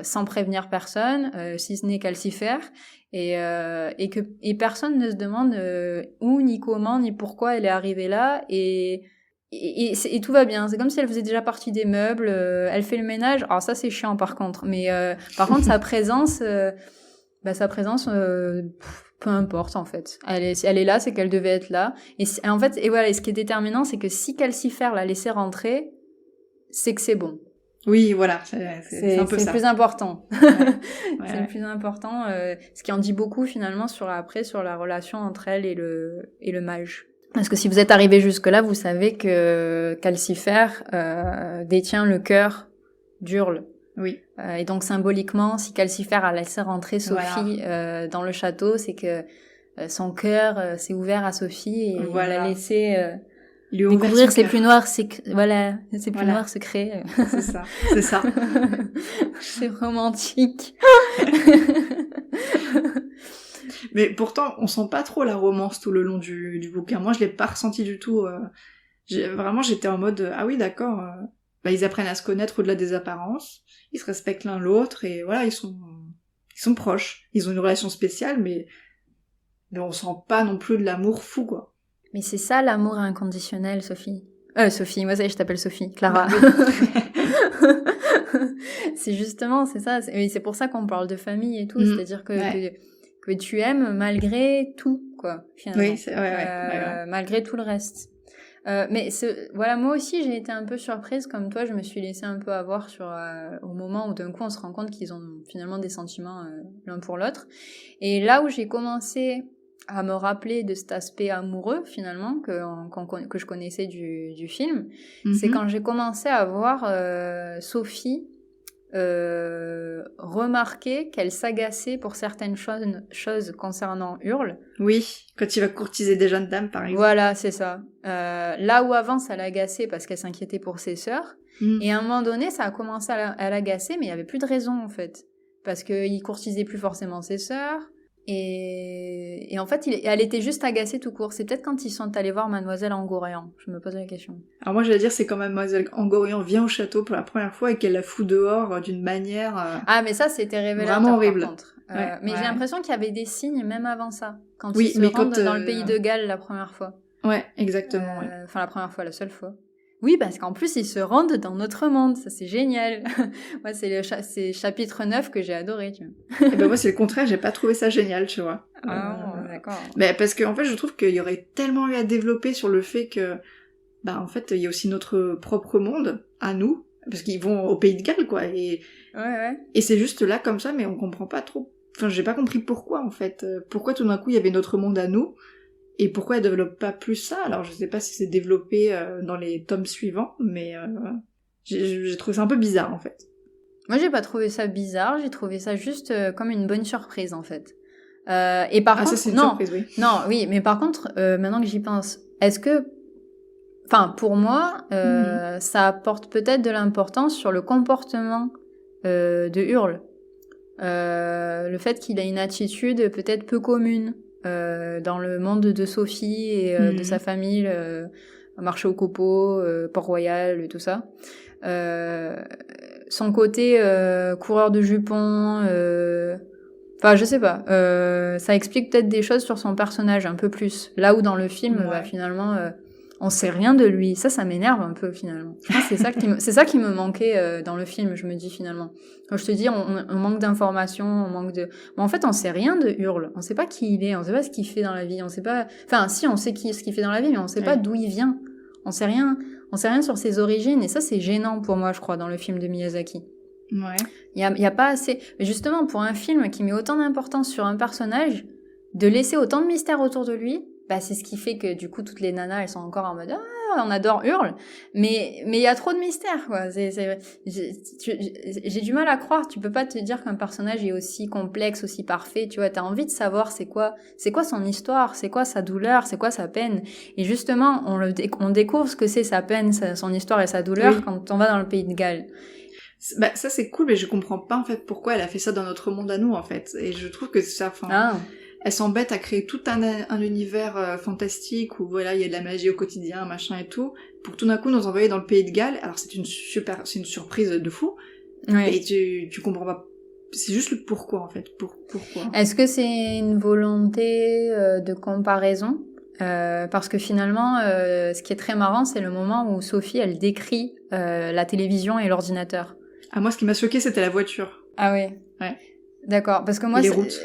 sans prévenir personne, si ce n'est Calcifer, et personne ne se demande où, ni comment, ni pourquoi elle est arrivée là, et tout va bien. C'est comme si elle faisait déjà partie des meubles, elle fait le ménage. Alors ça, c'est chiant par contre, mais par contre, sa présence, peu importe en fait. Elle est là, c'est qu'elle devait être là. Et en fait, et ce qui est déterminant, c'est que si Calcifer l'a laissé rentrer, c'est que c'est bon. Oui, voilà, c'est un peu ça. C'est le plus important. Ouais. C'est le plus important, ce qui en dit beaucoup finalement sur la relation entre elle et le mage. Parce que si vous êtes arrivé jusque-là, vous savez que Calcifer détient le cœur d'Hurle. Oui. Et donc symboliquement, si Calcifer a laissé rentrer Sophie dans le château, c'est que son cœur s'est ouvert à Sophie et il l'a laissé découvrir ses plus noirs noirs secrets. C'est ça. C'est romantique. Mais pourtant, on sent pas trop la romance tout le long du bouquin. Moi, je l'ai pas ressenti du tout. Vraiment, j'étais en mode ah oui, d'accord. Ils apprennent à se connaître au-delà des apparences. Ils se respectent l'un l'autre et voilà, ils sont proches. Ils ont une relation spéciale, mais on sent pas non plus de l'amour fou, quoi. Mais c'est ça l'amour inconditionnel, Sophie. Sophie, moi ça y est, je t'appelle Sophie. Clara. C'est ça. C'est pour ça qu'on parle de famille et tout. C'est-à-dire que tu aimes malgré tout, quoi, finalement. Oui, c'est ouais. Malgré tout le reste. Mais moi aussi j'ai été un peu surprise comme toi, je me suis laissée un peu avoir au moment où d'un coup on se rend compte qu'ils ont finalement des sentiments l'un pour l'autre. Et là où j'ai commencé à me rappeler de cet aspect amoureux finalement que je connaissais du film, c'est quand j'ai commencé à voir Sophie remarquer qu'elle s'agaçait pour certaines choses concernant Hurle. Oui, quand il va courtiser des jeunes dames, par exemple. Voilà, c'est ça. Là où avant, ça l'agaçait parce qu'elle s'inquiétait pour ses sœurs. Et à un moment donné, ça a commencé à l'agacer, mais il n'y avait plus de raison, en fait. Parce qu'il courtisait plus forcément ses sœurs. Et en fait, elle était juste agacée tout court. C'est peut-être quand ils sont allés voir Mademoiselle Angorian. Je me pose la question. Alors moi, j'allais dire, c'est quand Mademoiselle Angorian vient au château pour la première fois et qu'elle la fout dehors d'une manière... Ah, mais ça, c'était révélateur, vraiment horrible. Par contre. Mais j'ai l'impression qu'il y avait des signes même avant ça. Quand ils se rendent dans le pays de Galles la première fois. Ouais, exactement. Enfin, la première fois, la seule fois. Oui, parce qu'en plus, ils se rendent dans notre monde. Ça, c'est génial. Moi, c'est chapitre 9 que j'ai adoré, tu vois. Et ben moi, c'est le contraire. J'ai pas trouvé ça génial, tu vois. D'accord. Mais parce que, en fait, je trouve qu'il y aurait tellement eu à développer sur le fait que, en fait, il y a aussi notre propre monde, à nous. Parce qu'ils vont au pays de Galles, quoi. Et c'est juste là, comme ça, mais on comprend pas trop. Enfin, j'ai pas compris pourquoi, en fait. Pourquoi tout d'un coup, il y avait notre monde à nous. Et pourquoi elle développe pas plus ça? Alors je sais pas si c'est développé dans les tomes suivants, mais j'ai trouvé ça un peu bizarre en fait. Moi j'ai pas trouvé ça bizarre, j'ai trouvé ça juste comme une bonne surprise en fait. Et par contre, ça c'est une surprise, oui. Non, oui, mais par contre, maintenant que j'y pense, est-ce que, enfin pour moi, ça apporte peut-être de l'importance sur le comportement de Hurle, le fait qu'il a une attitude peut-être peu commune. Dans le monde de Sophie et de sa famille, marché au copeaux, Port-Royal et tout ça. Son côté coureur de jupons, enfin je sais pas, ça explique peut-être des choses sur son personnage un peu plus. Là où dans le film, finalement, On sait rien de lui. Ça m'énerve un peu finalement. Je pense que c'est ça qui me manquait dans le film, je me dis finalement. Quand je te dis, on manque d'informations, on manque de... Mais en fait, on sait rien de Hurle. On sait pas qui il est, on sait pas ce qu'il fait dans la vie, on sait pas... Enfin, si, on sait ce qu'il fait dans la vie, mais on sait pas d'où il vient. On sait rien sur ses origines, et ça, c'est gênant pour moi, je crois, dans le film de Miyazaki. Ouais. Il y a pas assez... Mais justement, pour un film qui met autant d'importance sur un personnage, de laisser autant de mystère autour de lui, bah, c'est ce qui fait que, du coup, toutes les nanas, elles sont encore en mode, ah, on adore Hurle. Mais il y a trop de mystère, quoi. J'ai du mal à croire. Tu peux pas te dire qu'un personnage est aussi complexe, aussi parfait. Tu vois, t'as envie de savoir c'est quoi son histoire, c'est quoi sa douleur, c'est quoi sa peine. Et justement, on découvre ce que c'est sa peine, son histoire et sa douleur quand on va dans le pays de Galles. Bah, ça c'est cool, mais je comprends pas en fait pourquoi elle a fait ça dans notre monde à nous en fait. Et je trouve que ça, elle s'embête à créer tout un univers fantastique où voilà, il y a de la magie au quotidien, machin et tout, pour tout d'un coup nous envoyer dans le pays de Galles. Alors c'est une surprise de fou. Ouais. Et tu comprends pas. C'est juste le pourquoi en fait. Pourquoi. Est-ce que c'est une volonté de comparaison? Parce que finalement, ce qui est très marrant, c'est le moment où Sophie, elle décrit la télévision et l'ordinateur. Ah, moi, ce qui m'a choqué, c'était la voiture. Ah oui. Ouais. D'accord, parce que moi, les routes.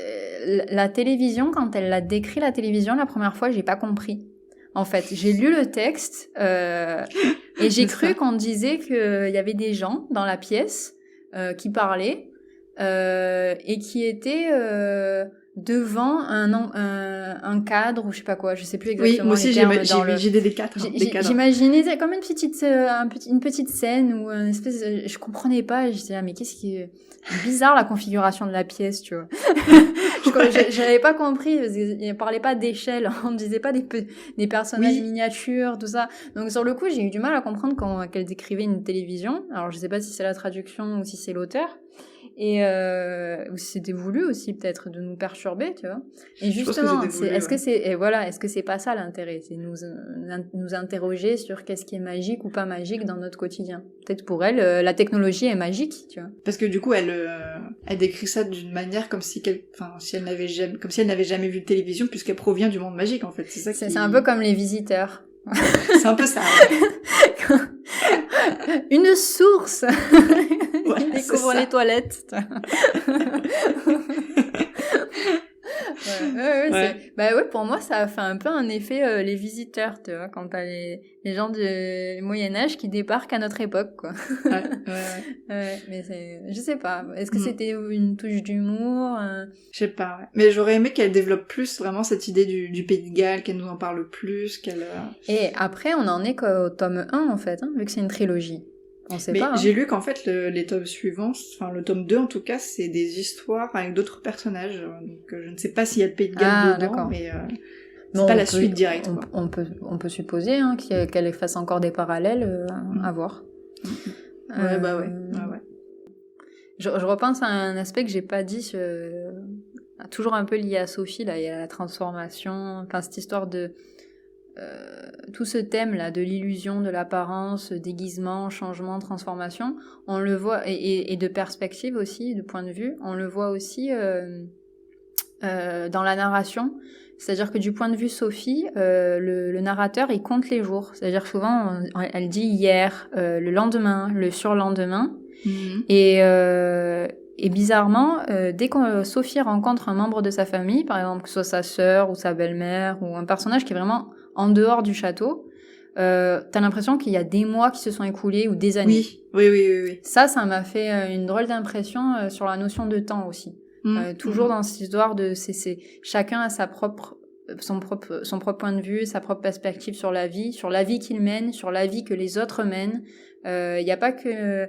La télévision, quand elle a décrit la télévision, la première fois, j'ai pas compris. En fait, j'ai lu le texte et j'ai cru qu'on disait qu'il y avait des gens dans la pièce qui parlaient et qui étaient devant un cadre ou je sais pas quoi, je sais plus exactement. Oui, moi aussi j'ai des cadres. J'imaginais comme une petite scène ou une espèce je comprenais pas, je disais mais qu'est-ce qui est bizarre la configuration de la pièce, tu vois. J'avais pas compris, il parlait pas d'échelle, on disait pas des personnages miniatures, tout ça. Donc sur le coup, j'ai eu du mal à comprendre qu'elle décrivait une télévision. Alors je sais pas si c'est la traduction ou si c'est l'auteur. Et ou si c'était voulu aussi peut-être de nous perturber, tu vois. Et justement, est-ce que c'est pas ça l'intérêt, c'est nous interroger sur qu'est-ce qui est magique ou pas magique dans notre quotidien. Peut-être pour elle, la technologie est magique, tu vois. Parce que du coup, elle décrit ça d'une manière comme si elle n'avait jamais vu de télévision puisqu'elle provient du monde magique en fait. C'est un peu comme les visiteurs. C'est un peu ça. Ouais. Une source. Ouais, découvre les toilettes. Pour moi ça a fait un peu un effet les visiteurs, tu vois, quand t'as les gens du Moyen-Âge qui débarquent à notre époque, quoi. Mais je sais pas, est-ce que c'était une touche d'humour Je sais pas, ouais. Mais j'aurais aimé qu'elle développe plus vraiment cette idée du pays de Galles, qu'elle nous en parle plus, qu'elle... Et après on en est qu'au tome 1 en fait, vu que c'est une trilogie. On sait pas. J'ai lu qu'en fait les tomes suivants, enfin le tome 2 en tout cas, c'est des histoires avec d'autres personnages. Donc je ne sais pas s'il y a le pays de Galles dedans, mais c'est pas la suite directe. On peut supposer qu'elle fasse encore des parallèles à voir. Ouais. Je repense à un aspect que j'ai pas dit, toujours un peu lié à Sophie, là, il y a la transformation, enfin cette histoire de... tout ce thème là de l'illusion, de l'apparence, déguisement, changement, transformation, on le voit et de perspective aussi, de point de vue, on le voit aussi dans la narration. C'est-à-dire que du point de vue Sophie, le narrateur il compte les jours. C'est-à-dire que souvent elle dit hier, le lendemain, le surlendemain. Et bizarrement, dès que Sophie rencontre un membre de sa famille, par exemple que ce soit sa sœur ou sa belle-mère ou un personnage qui est vraiment en dehors du château, t'as l'impression qu'il y a des mois qui se sont écoulés ou des années. Oui. Ça m'a fait une drôle d'impression sur la notion de temps aussi. Toujours dans cette histoire de chacun a son propre point de vue, sa propre perspective sur la vie qu'il mène, sur la vie que les autres mènent. Il y a pas que...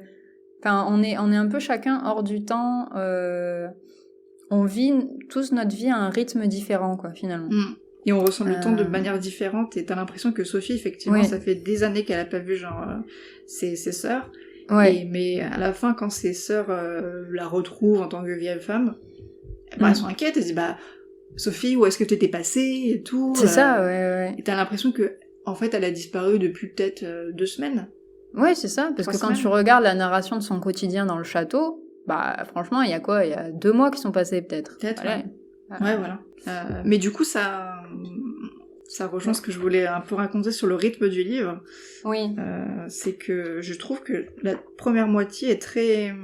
Enfin, on est un peu chacun hors du temps. On vit tous notre vie à un rythme différent, quoi, finalement. Et on ressent le temps de manière différente. Et t'as l'impression que Sophie, effectivement, ça fait des années qu'elle a pas vu ses sœurs. Ouais. Mais à la fin, quand ses sœurs la retrouvent en tant que vieille femme, elles sont inquiètes. Elles se disent Sophie, où est-ce que t'étais passée et tout. C'est ça, ouais. Et t'as l'impression que, en fait, elle a disparu depuis peut-être 2 semaines. Ouais, c'est ça, parce que quand tu regardes la narration de son quotidien dans le château, franchement, il y a quoi ? Il y a 2 mois qui sont passés, peut-être. Ouais, voilà. Mais du coup, ça Ça rejoint ce que je voulais un peu raconter sur le rythme du livre. Oui. C'est que je trouve que la première moitié est très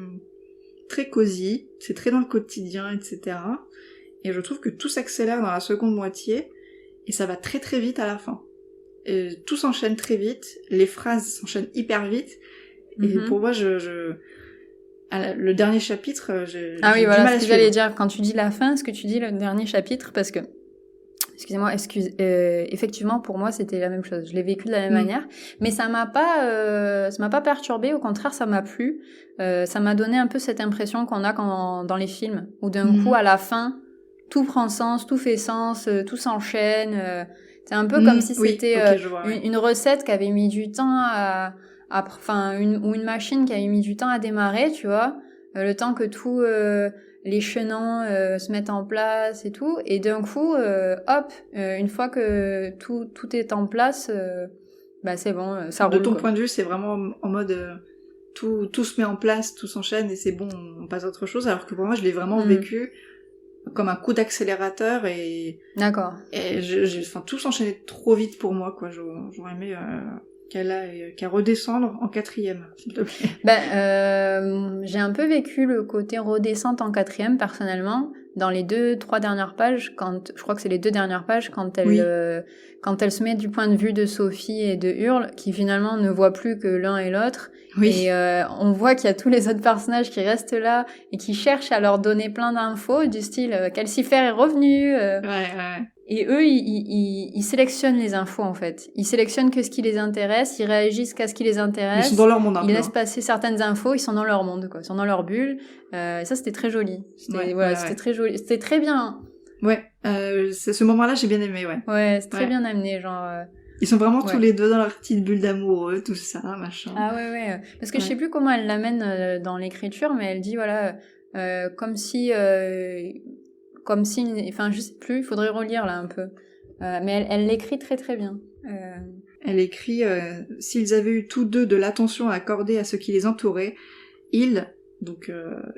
cosy, c'est très dans le quotidien, etc. Et je trouve que tout s'accélère dans la seconde moitié, et ça va très très vite à la fin. Et tout s'enchaîne très vite, les phrases s'enchaînent hyper vite, et pour moi, le dernier chapitre, j'ai Ah oui, du voilà mal ce à que suivre. j'allais dire. Quand tu dis la fin, ce que tu dis le dernier chapitre, parce que... Excusez-moi, effectivement, pour moi, c'était la même chose. Je l'ai vécu de la même manière, mais ça m'a pas perturbée. Au contraire, ça m'a plu. Ça m'a donné un peu cette impression qu'on a dans les films, où d'un coup, à la fin, tout prend sens, tout fait sens, tout s'enchaîne. C'est un peu comme si c'était une recette qui avait mis du temps ou une machine qui avait mis du temps à démarrer, tu vois, le temps que tout les chaînons se mettent en place et tout, et d'un coup une fois que tout est en place, c'est bon, ça roule. De ton quoi. point de vue, c'est vraiment en mode tout se met en place, tout s'enchaîne et c'est bon, on passe à autre chose, alors que pour moi je l'ai vraiment vécu comme un coup d'accélérateur et tout s'enchaînait trop vite pour moi, quoi. J'aurais aimé qu'à redescendre en 4e, s'il te plaît. J'ai un peu vécu le côté redescente en 4e, personnellement, dans les 2-3 dernières pages, je crois que c'est les 2 dernières pages, quand elle se met du point de vue de Sophie et de Hurle, qui finalement ne voient plus que l'un et l'autre. Oui. Et on voit qu'il y a tous les autres personnages qui restent là et qui cherchent à leur donner plein d'infos, du style Calcifer est revenu. Et eux, ils sélectionnent les infos, en fait. Ils sélectionnent que ce qui les intéresse, ils réagissent qu'à ce qui les intéresse. Ils sont dans leur monde un peu. Ils laissent passer certaines infos, ils sont dans leur monde, quoi. Ils sont dans leur bulle. Et ça, c'était très joli. C'était très joli. C'était très bien. Ouais, ce moment-là, j'ai bien aimé, ouais. Ouais, c'est très bien amené, genre... Ils sont vraiment tous les deux dans leur petite bulle d'amoureux, tout ça, machin. Ah ouais. Parce que je sais plus comment elle l'amène dans l'écriture, mais elle dit, voilà, comme si, enfin, je sais plus, il faudrait relire là un peu. Mais elle l'écrit très très bien. Elle écrit s'ils avaient eu tous deux de l'attention à accorder à ce qui les entourait, ils, donc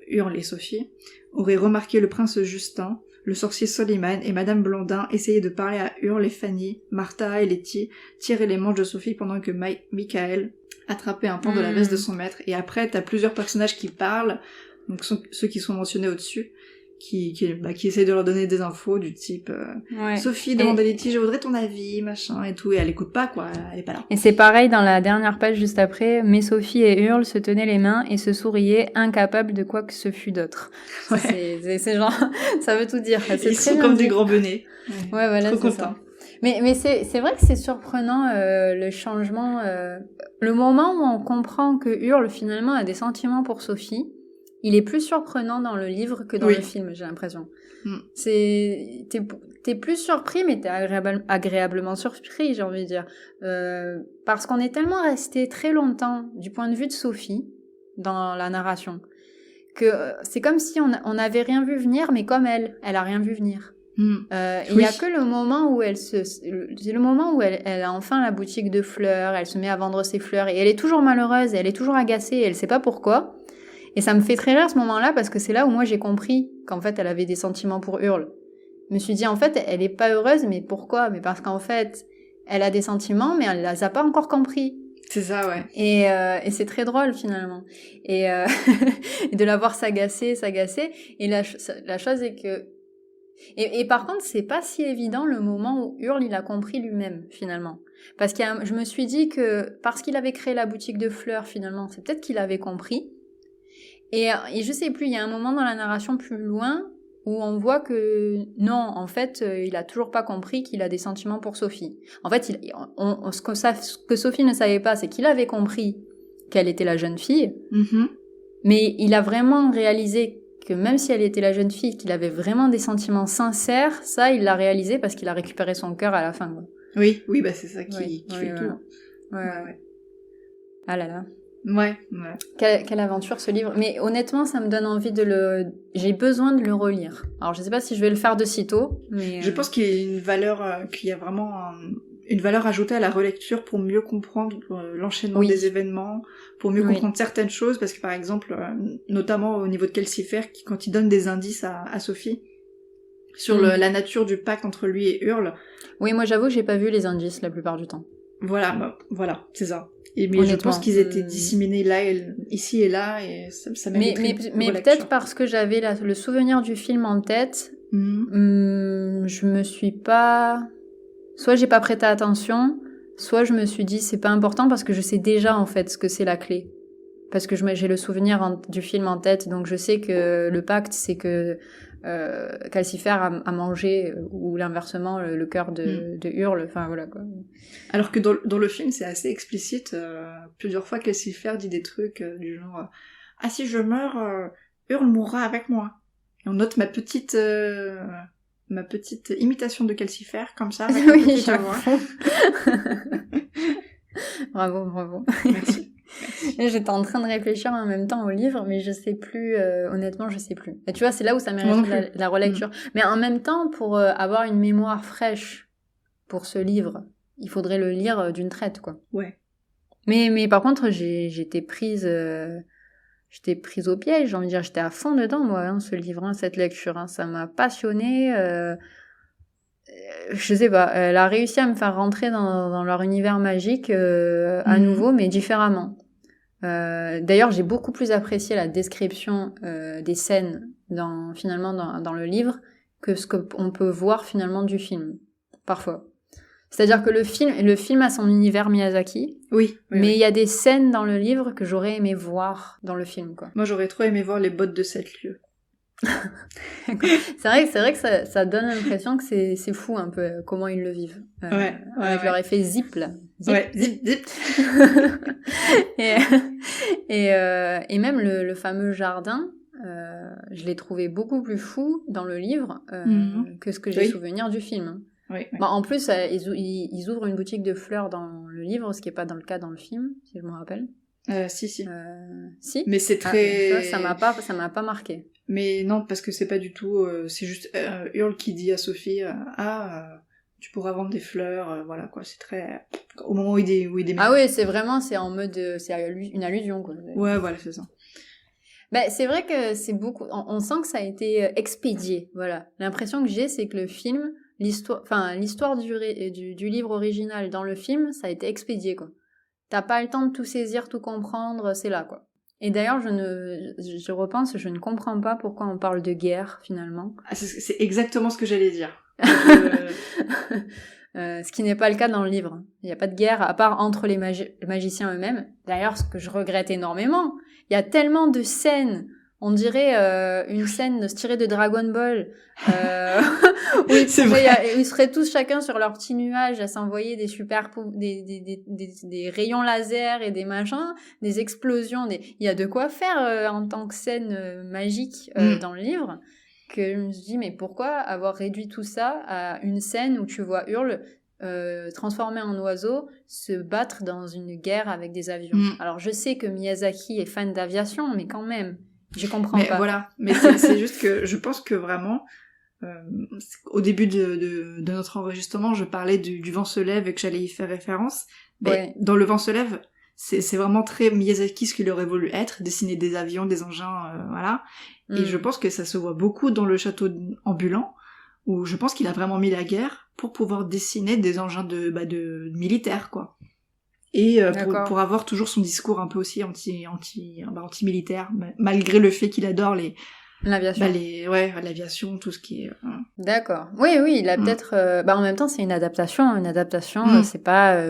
Hurle et Sophie, auraient remarqué le prince Justin, le sorcier Soliman et Madame Blondin essayer de parler à Hurle et Fanny, Martha et Letty tirer les manches de Sophie pendant que Michael attrapait un pan de la veste de son maître. Et après, t'as plusieurs personnages qui parlent, donc ceux qui sont mentionnés au-dessus, qui essaie de leur donner des infos du type Sophie demande à Letty, je voudrais ton avis, machin et tout, et elle écoute pas, quoi, elle est pas là. Et c'est pareil dans la dernière page juste après, mais Sophie et Hurle se tenaient les mains et se souriaient, incapables de quoi que ce fût d'autre. C'est genre, ça veut tout dire. Ils sont comme des grands benets. Ouais, voilà, trop c'est content. Ça. Mais c'est vrai que c'est surprenant le changement, le moment où on comprend que Hurle finalement a des sentiments pour Sophie. Il est plus surprenant dans le livre que dans le film, j'ai l'impression. T'es plus surpris, mais t'es agréablement surpris, j'ai envie de dire. Parce qu'on est tellement resté très longtemps du point de vue de Sophie dans la narration, que c'est comme si on n'avait rien vu venir, mais comme elle a rien vu venir. Il y a que le moment où c'est le moment où elle a enfin la boutique de fleurs, elle se met à vendre ses fleurs, et elle est toujours malheureuse, et elle est toujours agacée, et elle sait pas pourquoi. Et ça me fait très rire ce moment-là, parce que c'est là où moi j'ai compris qu'en fait elle avait des sentiments pour Hurle. Je me suis dit, en fait, elle est pas heureuse, mais pourquoi ? Mais parce qu'en fait, elle a des sentiments, mais elle les a pas encore compris. C'est ça, ouais. Et c'est très drôle, finalement. Et de la voir s'agacer. Et la chose est que... Et par contre, c'est pas si évident le moment où Hurle, il a compris lui-même, finalement. Parce que je me suis dit que, parce qu'il avait créé la boutique de fleurs, finalement, c'est peut-être qu'il avait compris. Et je sais plus, il y a un moment dans la narration plus loin où on voit que non, en fait, il a toujours pas compris qu'il a des sentiments pour Sophie. En fait, ce que Sophie ne savait pas, c'est qu'il avait compris qu'elle était la jeune fille, mais il a vraiment réalisé que même si elle était la jeune fille, qu'il avait vraiment des sentiments sincères, ça, il l'a réalisé parce qu'il a récupéré son cœur à la fin. Quoi. Oui, bah c'est ça qui fait tout. Ouais. Ah là là. Ouais. Quelle aventure ce livre. Mais honnêtement, ça me donne envie j'ai besoin de le relire. Alors, je sais pas si je vais le faire de sitôt, mais... Je pense qu'il y a vraiment une valeur ajoutée à la relecture pour mieux comprendre l'enchaînement des événements, pour mieux comprendre certaines choses, parce que par exemple, notamment au niveau de Calcifer, quand il donne des indices à Sophie, sur la nature du pacte entre lui et Hurle. Oui, moi j'avoue que j'ai pas vu les indices la plupart du temps. Voilà, c'est ça. Mais je pense qu'ils étaient disséminés là, ici et là, et ça mériterait mais peut-être parce que j'avais le souvenir du film en tête, je me suis pas... Soit j'ai pas prêté attention, soit je me suis dit c'est pas important parce que je sais déjà en fait ce que c'est la clé. Parce que j'ai le souvenir du film en tête, donc je sais que le pacte, c'est que Calcifer a mangé, ou l'inversement, le cœur de Hurle, enfin voilà quoi. Alors que dans le film, c'est assez explicite, plusieurs fois Calcifer dit des trucs du genre « Ah si je meurs, Hurle mourra avec moi ». Et on note ma petite imitation de Calcifer, comme ça, avec oui, petite voix. Bravo. Merci. J'étais en train de réfléchir en même temps au livre, mais je sais plus, honnêtement, je sais plus. Et tu vois, c'est là où ça mérite la relecture. Mais en même temps, pour avoir une mémoire fraîche pour ce livre, il faudrait le lire d'une traite, quoi. Ouais. Mais par contre, j'étais prise au piège, j'ai envie de dire, j'étais à fond dedans, moi, ce livre, cette lecture. Ça m'a passionnée. Je sais pas, elle a réussi à me faire rentrer dans leur univers magique à nouveau, mais différemment. D'ailleurs, j'ai beaucoup plus apprécié la description des scènes dans le livre que ce qu'on peut voir finalement du film, parfois. C'est-à-dire que le film a son univers Miyazaki, mais il y a des scènes dans le livre que j'aurais aimé voir dans le film, quoi. Moi, j'aurais trop aimé voir les bottes de 7 lieues. c'est vrai que ça donne l'impression que c'est fou un peu comment ils le vivent avec leur effet zip là. Zip. et même le fameux jardin, je l'ai trouvé beaucoup plus fou dans le livre que ce que j'ai souvenir du film. Oui. Bon, en plus, ils ouvrent une boutique de fleurs dans le livre, ce qui n'est pas dans le cas dans le film, si je me rappelle. Si. Si. Mais c'est très... ça m'a pas marqué. Mais non, parce que c'est pas du tout... c'est juste Hurle qui dit à Sophie tu pourras vendre des fleurs, voilà quoi, c'est très... Au moment où il déménage. Ah oui, c'est en mode... c'est une allusion, quoi. Ouais, voilà, c'est ça. Ben, c'est vrai que c'est beaucoup... On sent que ça a été expédié, voilà. L'impression que j'ai, c'est que le film, l'histoire du livre original dans le film, ça a été expédié, quoi. T'as pas le temps de tout saisir, tout comprendre, c'est là, quoi. Et d'ailleurs, je repense, je ne comprends pas pourquoi on parle de guerre, finalement. Ah, c'est exactement ce que j'allais dire. Ce qui n'est pas le cas dans le livre. Il n'y a pas de guerre, à part entre les magiciens eux-mêmes. D'ailleurs, ce que je regrette énormément, il y a tellement de scènes, on dirait une scène tirée de Dragon Ball, où ils seraient tous chacun sur leur petit nuage à s'envoyer des des rayons laser et des machins, des explosions. Il y a de quoi faire en tant que scène magique dans le livre. Que je me suis dit, mais pourquoi avoir réduit tout ça à une scène où tu vois Hurle transformé en oiseau se battre dans une guerre avec des avions. Alors je sais que Miyazaki est fan d'aviation, mais quand même, je comprends pas. Voilà, mais c'est juste que je pense que vraiment, au début de notre enregistrement, je parlais du vent se lève et que j'allais y faire référence. Mais dans le vent se lève, c'est vraiment très Miyazaki ce qu'il aurait voulu être, dessiner des avions, des engins, voilà. Et je pense que ça se voit beaucoup dans le château ambulant, où je pense qu'il a vraiment mis la guerre pour pouvoir dessiner des engins de militaires, quoi. Et pour avoir toujours son discours un peu aussi anti-militaire, malgré le fait qu'il adore l'aviation. L'aviation, tout ce qui est... D'accord. Oui, il a peut-être... en même temps, c'est une adaptation. Une adaptation, c'est pas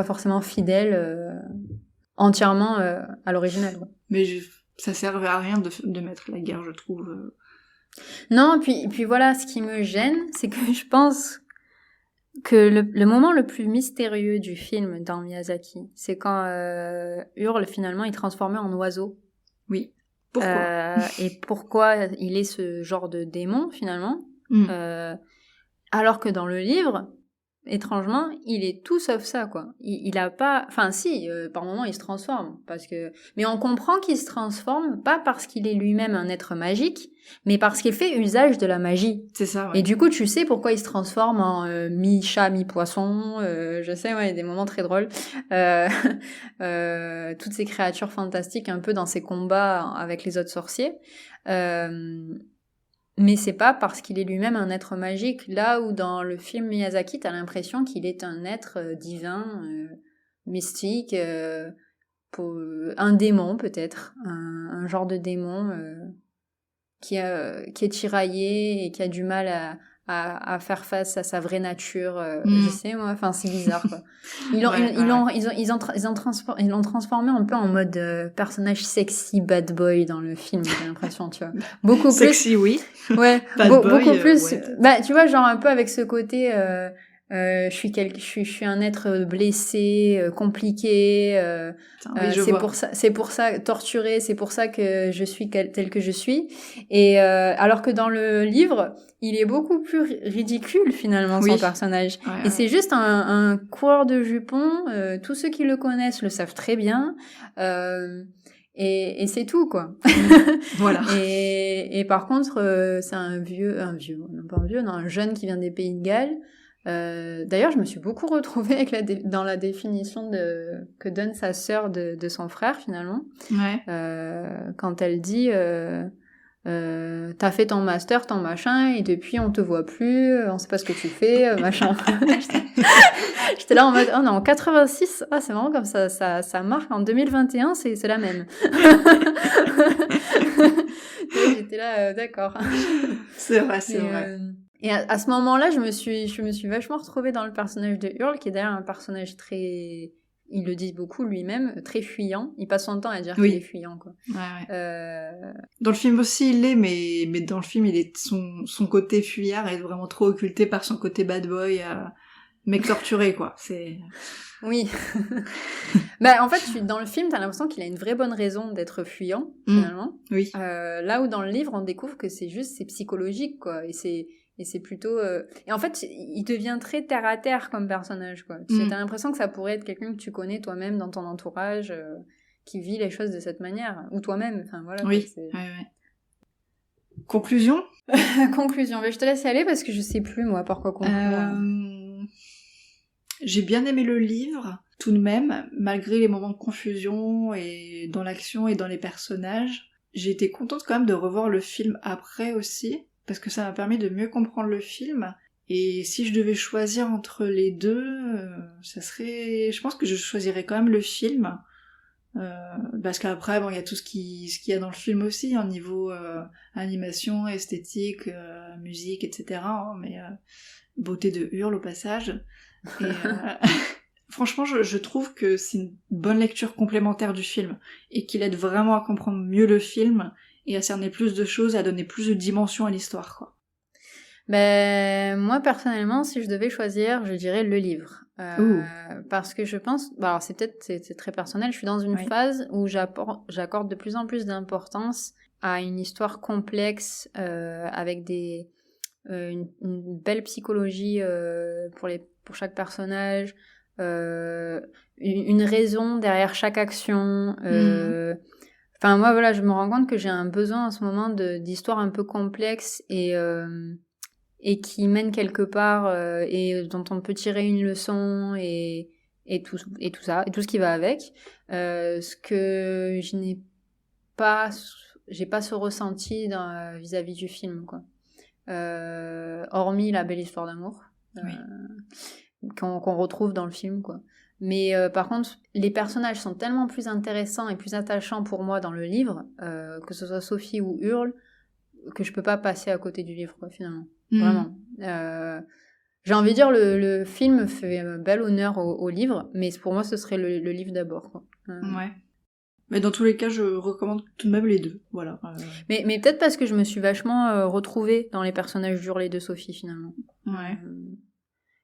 forcément fidèle entièrement à l'original. Quoi. Mais ça servait à rien de mettre la guerre, je trouve. Non, puis voilà, ce qui me gêne, c'est que je pense que le moment le plus mystérieux du film dans Miyazaki, c'est quand Hurle, finalement, est transformé en oiseau. Oui. Pourquoi et pourquoi il est ce genre de démon, finalement. Alors que dans le livre, étrangement, il est tout sauf ça, quoi. Il a pas... Enfin, si, par moments, il se transforme. Mais on comprend qu'il se transforme, pas parce qu'il est lui-même un être magique, mais parce qu'il fait usage de la magie. C'est ça, ouais. Et du coup, tu sais pourquoi il se transforme en mi-chat, mi-poisson. Je sais, il y a des moments très drôles. Toutes ces créatures fantastiques, un peu dans ses combats avec les autres sorciers. Mais c'est pas parce qu'il est lui-même un être magique. Là où dans le film Miyazaki, t'as l'impression qu'il est un être divin, mystique, un démon peut-être, un genre de démon qui est tiraillé et qui a du mal à faire face à sa vraie nature. Je sais, moi, enfin, c'est bizarre, quoi. Ils l'ont transformé un peu en mode personnage sexy bad boy dans le film, j'ai l'impression, tu vois. Beaucoup plus. Sexy, oui. Ouais, beaucoup plus. Ouais. Bah, tu vois, genre un peu avec ce côté, je suis un être blessé, compliqué, Oui, c'est pour ça, torturé, c'est pour ça que je suis tel que je suis. Et, alors que dans le livre, il est beaucoup plus ridicule, finalement, son personnage. Ouais, et c'est juste un coureur de jupons, tous ceux qui le connaissent le savent très bien, et c'est tout, quoi. Voilà. Et par contre, c'est un jeune qui vient des Pays de Galles. D'ailleurs, je me suis beaucoup retrouvée dans la définition que donne sa sœur de son frère, finalement. Ouais. Quand elle dit t'as fait ton master, ton machin, et depuis on te voit plus, on sait pas ce que tu fais, machin. J'étais là en mode, oh non, en 86, c'est marrant comme ça marque, en 2021, c'est la même. J'étais là, d'accord. C'est vrai. Et à ce moment-là, je me suis vachement retrouvée dans le personnage de Hurle, qui est d'ailleurs un personnage très, il le dit beaucoup lui-même, très fuyant. Il passe son temps à dire qu'il est fuyant, quoi. Ouais. Dans le film aussi, il l'est, mais dans le film, il est son côté fuyard est vraiment trop occulté par son côté bad boy, mec torturé, quoi. C'est... Oui. Bah, en fait, dans le film, t'as l'impression qu'il a une vraie bonne raison d'être fuyant, finalement. Oui. Là où dans le livre, on découvre que c'est psychologique, quoi. Et c'est plutôt... Et en fait, il devient très terre-à-terre comme personnage, quoi. T'as l'impression que ça pourrait être quelqu'un que tu connais toi-même dans ton entourage, qui vit les choses de cette manière. Ou toi-même, enfin voilà. Oui, ouais. Conclusion. Conclusion. Mais je te laisse y aller parce que je sais plus, moi, par quoi conclure. J'ai bien aimé le livre, tout de même, malgré les moments de confusion et dans l'action et dans les personnages. J'ai été contente quand même de revoir le film après aussi, parce que ça m'a permis de mieux comprendre le film. Et si je devais choisir entre les deux, ça serait... Je pense que je choisirais quand même le film. Parce qu'après, bon, il y a tout ce qu'il y a dans le film aussi, en niveau animation, esthétique, musique, etc. Mais beauté de Hurle au passage. Et franchement, je trouve que c'est une bonne lecture complémentaire du film et qu'il aide vraiment à comprendre mieux le film et à cerner plus de choses, à donner plus de dimension à l'histoire, quoi. Ben, moi, personnellement, si je devais choisir, je dirais le livre. Parce que je pense... Bon, alors, c'est très personnel. Je suis dans une phase où j'accorde de plus en plus d'importance à une histoire complexe, avec une belle psychologie pour chaque personnage, une raison derrière chaque action. Enfin, moi, voilà, je me rends compte que j'ai un besoin en ce moment d'histoires un peu complexes et qui mènent quelque part, et dont on peut tirer une leçon et tout ça, et tout ce qui va avec. Ce que j'ai pas ce ressenti vis-à-vis du film, quoi. Hormis la belle histoire d'amour qu'on retrouve dans le film, quoi. Mais par contre, les personnages sont tellement plus intéressants et plus attachants pour moi dans le livre, que ce soit Sophie ou Hurle, que je peux pas passer à côté du livre, quoi, finalement. Vraiment. J'ai envie de dire, le film fait bel honneur au livre, mais pour moi, ce serait le livre d'abord, quoi. Ouais. Mais dans tous les cas, je recommande tout de même les deux, voilà. Mais peut-être parce que je me suis vachement retrouvée dans les personnages d'Hurle et de Sophie, finalement. Ouais.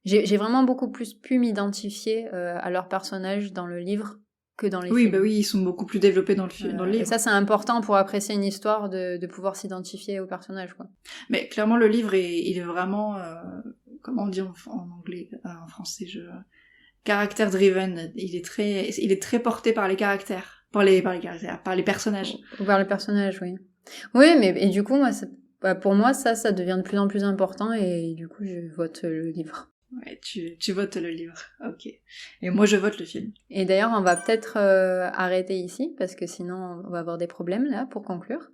J'ai vraiment beaucoup plus pu m'identifier à leurs personnages dans le livre que dans les films. Bah oui, ils sont beaucoup plus développés dans le livre. Et ça, c'est important pour apprécier une histoire, de pouvoir s'identifier aux personnages, quoi. Mais clairement, le livre, il est vraiment... comment on dit en anglais, en français, caractère driven. Il est très porté par les caractères. Par les personnages. Par les personnages, oui. Oui, et du coup, moi, pour moi, ça devient de plus en plus important, et du coup, je vote le livre. Ouais, tu votes le livre, ok. Et moi, je vote le film. Et d'ailleurs, on va peut-être arrêter ici, parce que sinon, on va avoir des problèmes, là, pour conclure.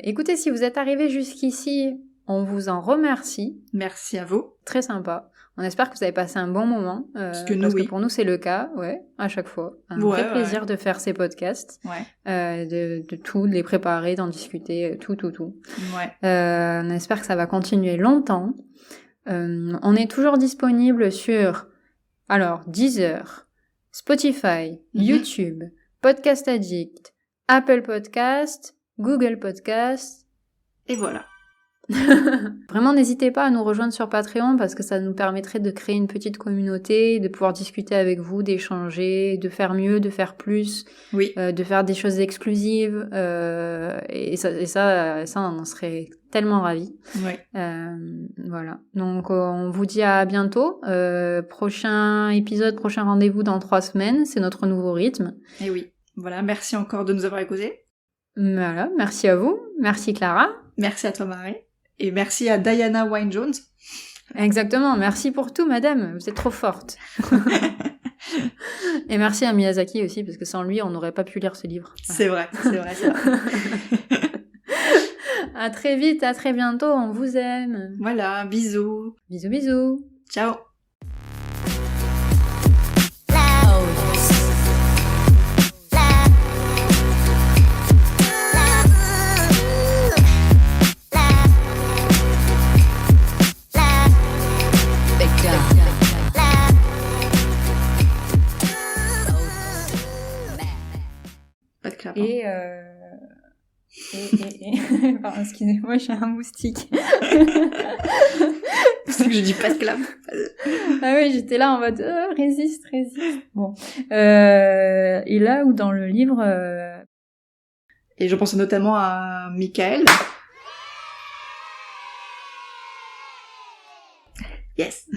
Écoutez, si vous êtes arrivés jusqu'ici, on vous en remercie. Merci à vous. Très sympa. On espère que vous avez passé un bon moment. Parce que pour nous, c'est le cas, à chaque fois. Un vrai plaisir de faire ces podcasts. De tout, de les préparer, d'en discuter, tout. On espère que ça va continuer longtemps. On est toujours disponible sur, Deezer, Spotify, YouTube, Podcast Addict, Apple Podcast, Google Podcast. Et voilà. Vraiment, n'hésitez pas à nous rejoindre sur Patreon parce que ça nous permettrait de créer une petite communauté, de pouvoir discuter avec vous, d'échanger, de faire mieux, de faire plus, de faire des choses exclusives. Et ça, on en serait tellement ravis. Voilà. Donc, on vous dit à bientôt. Prochain épisode, prochain rendez-vous dans 3 semaines. C'est notre nouveau rythme. Et oui. Voilà. Merci encore de nous avoir écoutés. Voilà. Merci à vous. Merci Clara. Merci à toi Marie. Et merci à Diana Wynne-Jones. Exactement, merci pour tout, madame. Vous êtes trop forte. Et merci à Miyazaki aussi, parce que sans lui, on n'aurait pas pu lire ce livre. C'est vrai. À très vite, à très bientôt, on vous aime. Voilà, bisous. Bisous. Ciao. Et Pardon, excusez-moi, j'ai un moustique. C'est pour ça que je dis pas de clap. Ah oui, j'étais là en mode résiste. Bon. Et là où dans le livre... Et je pense notamment à Michael. Yes.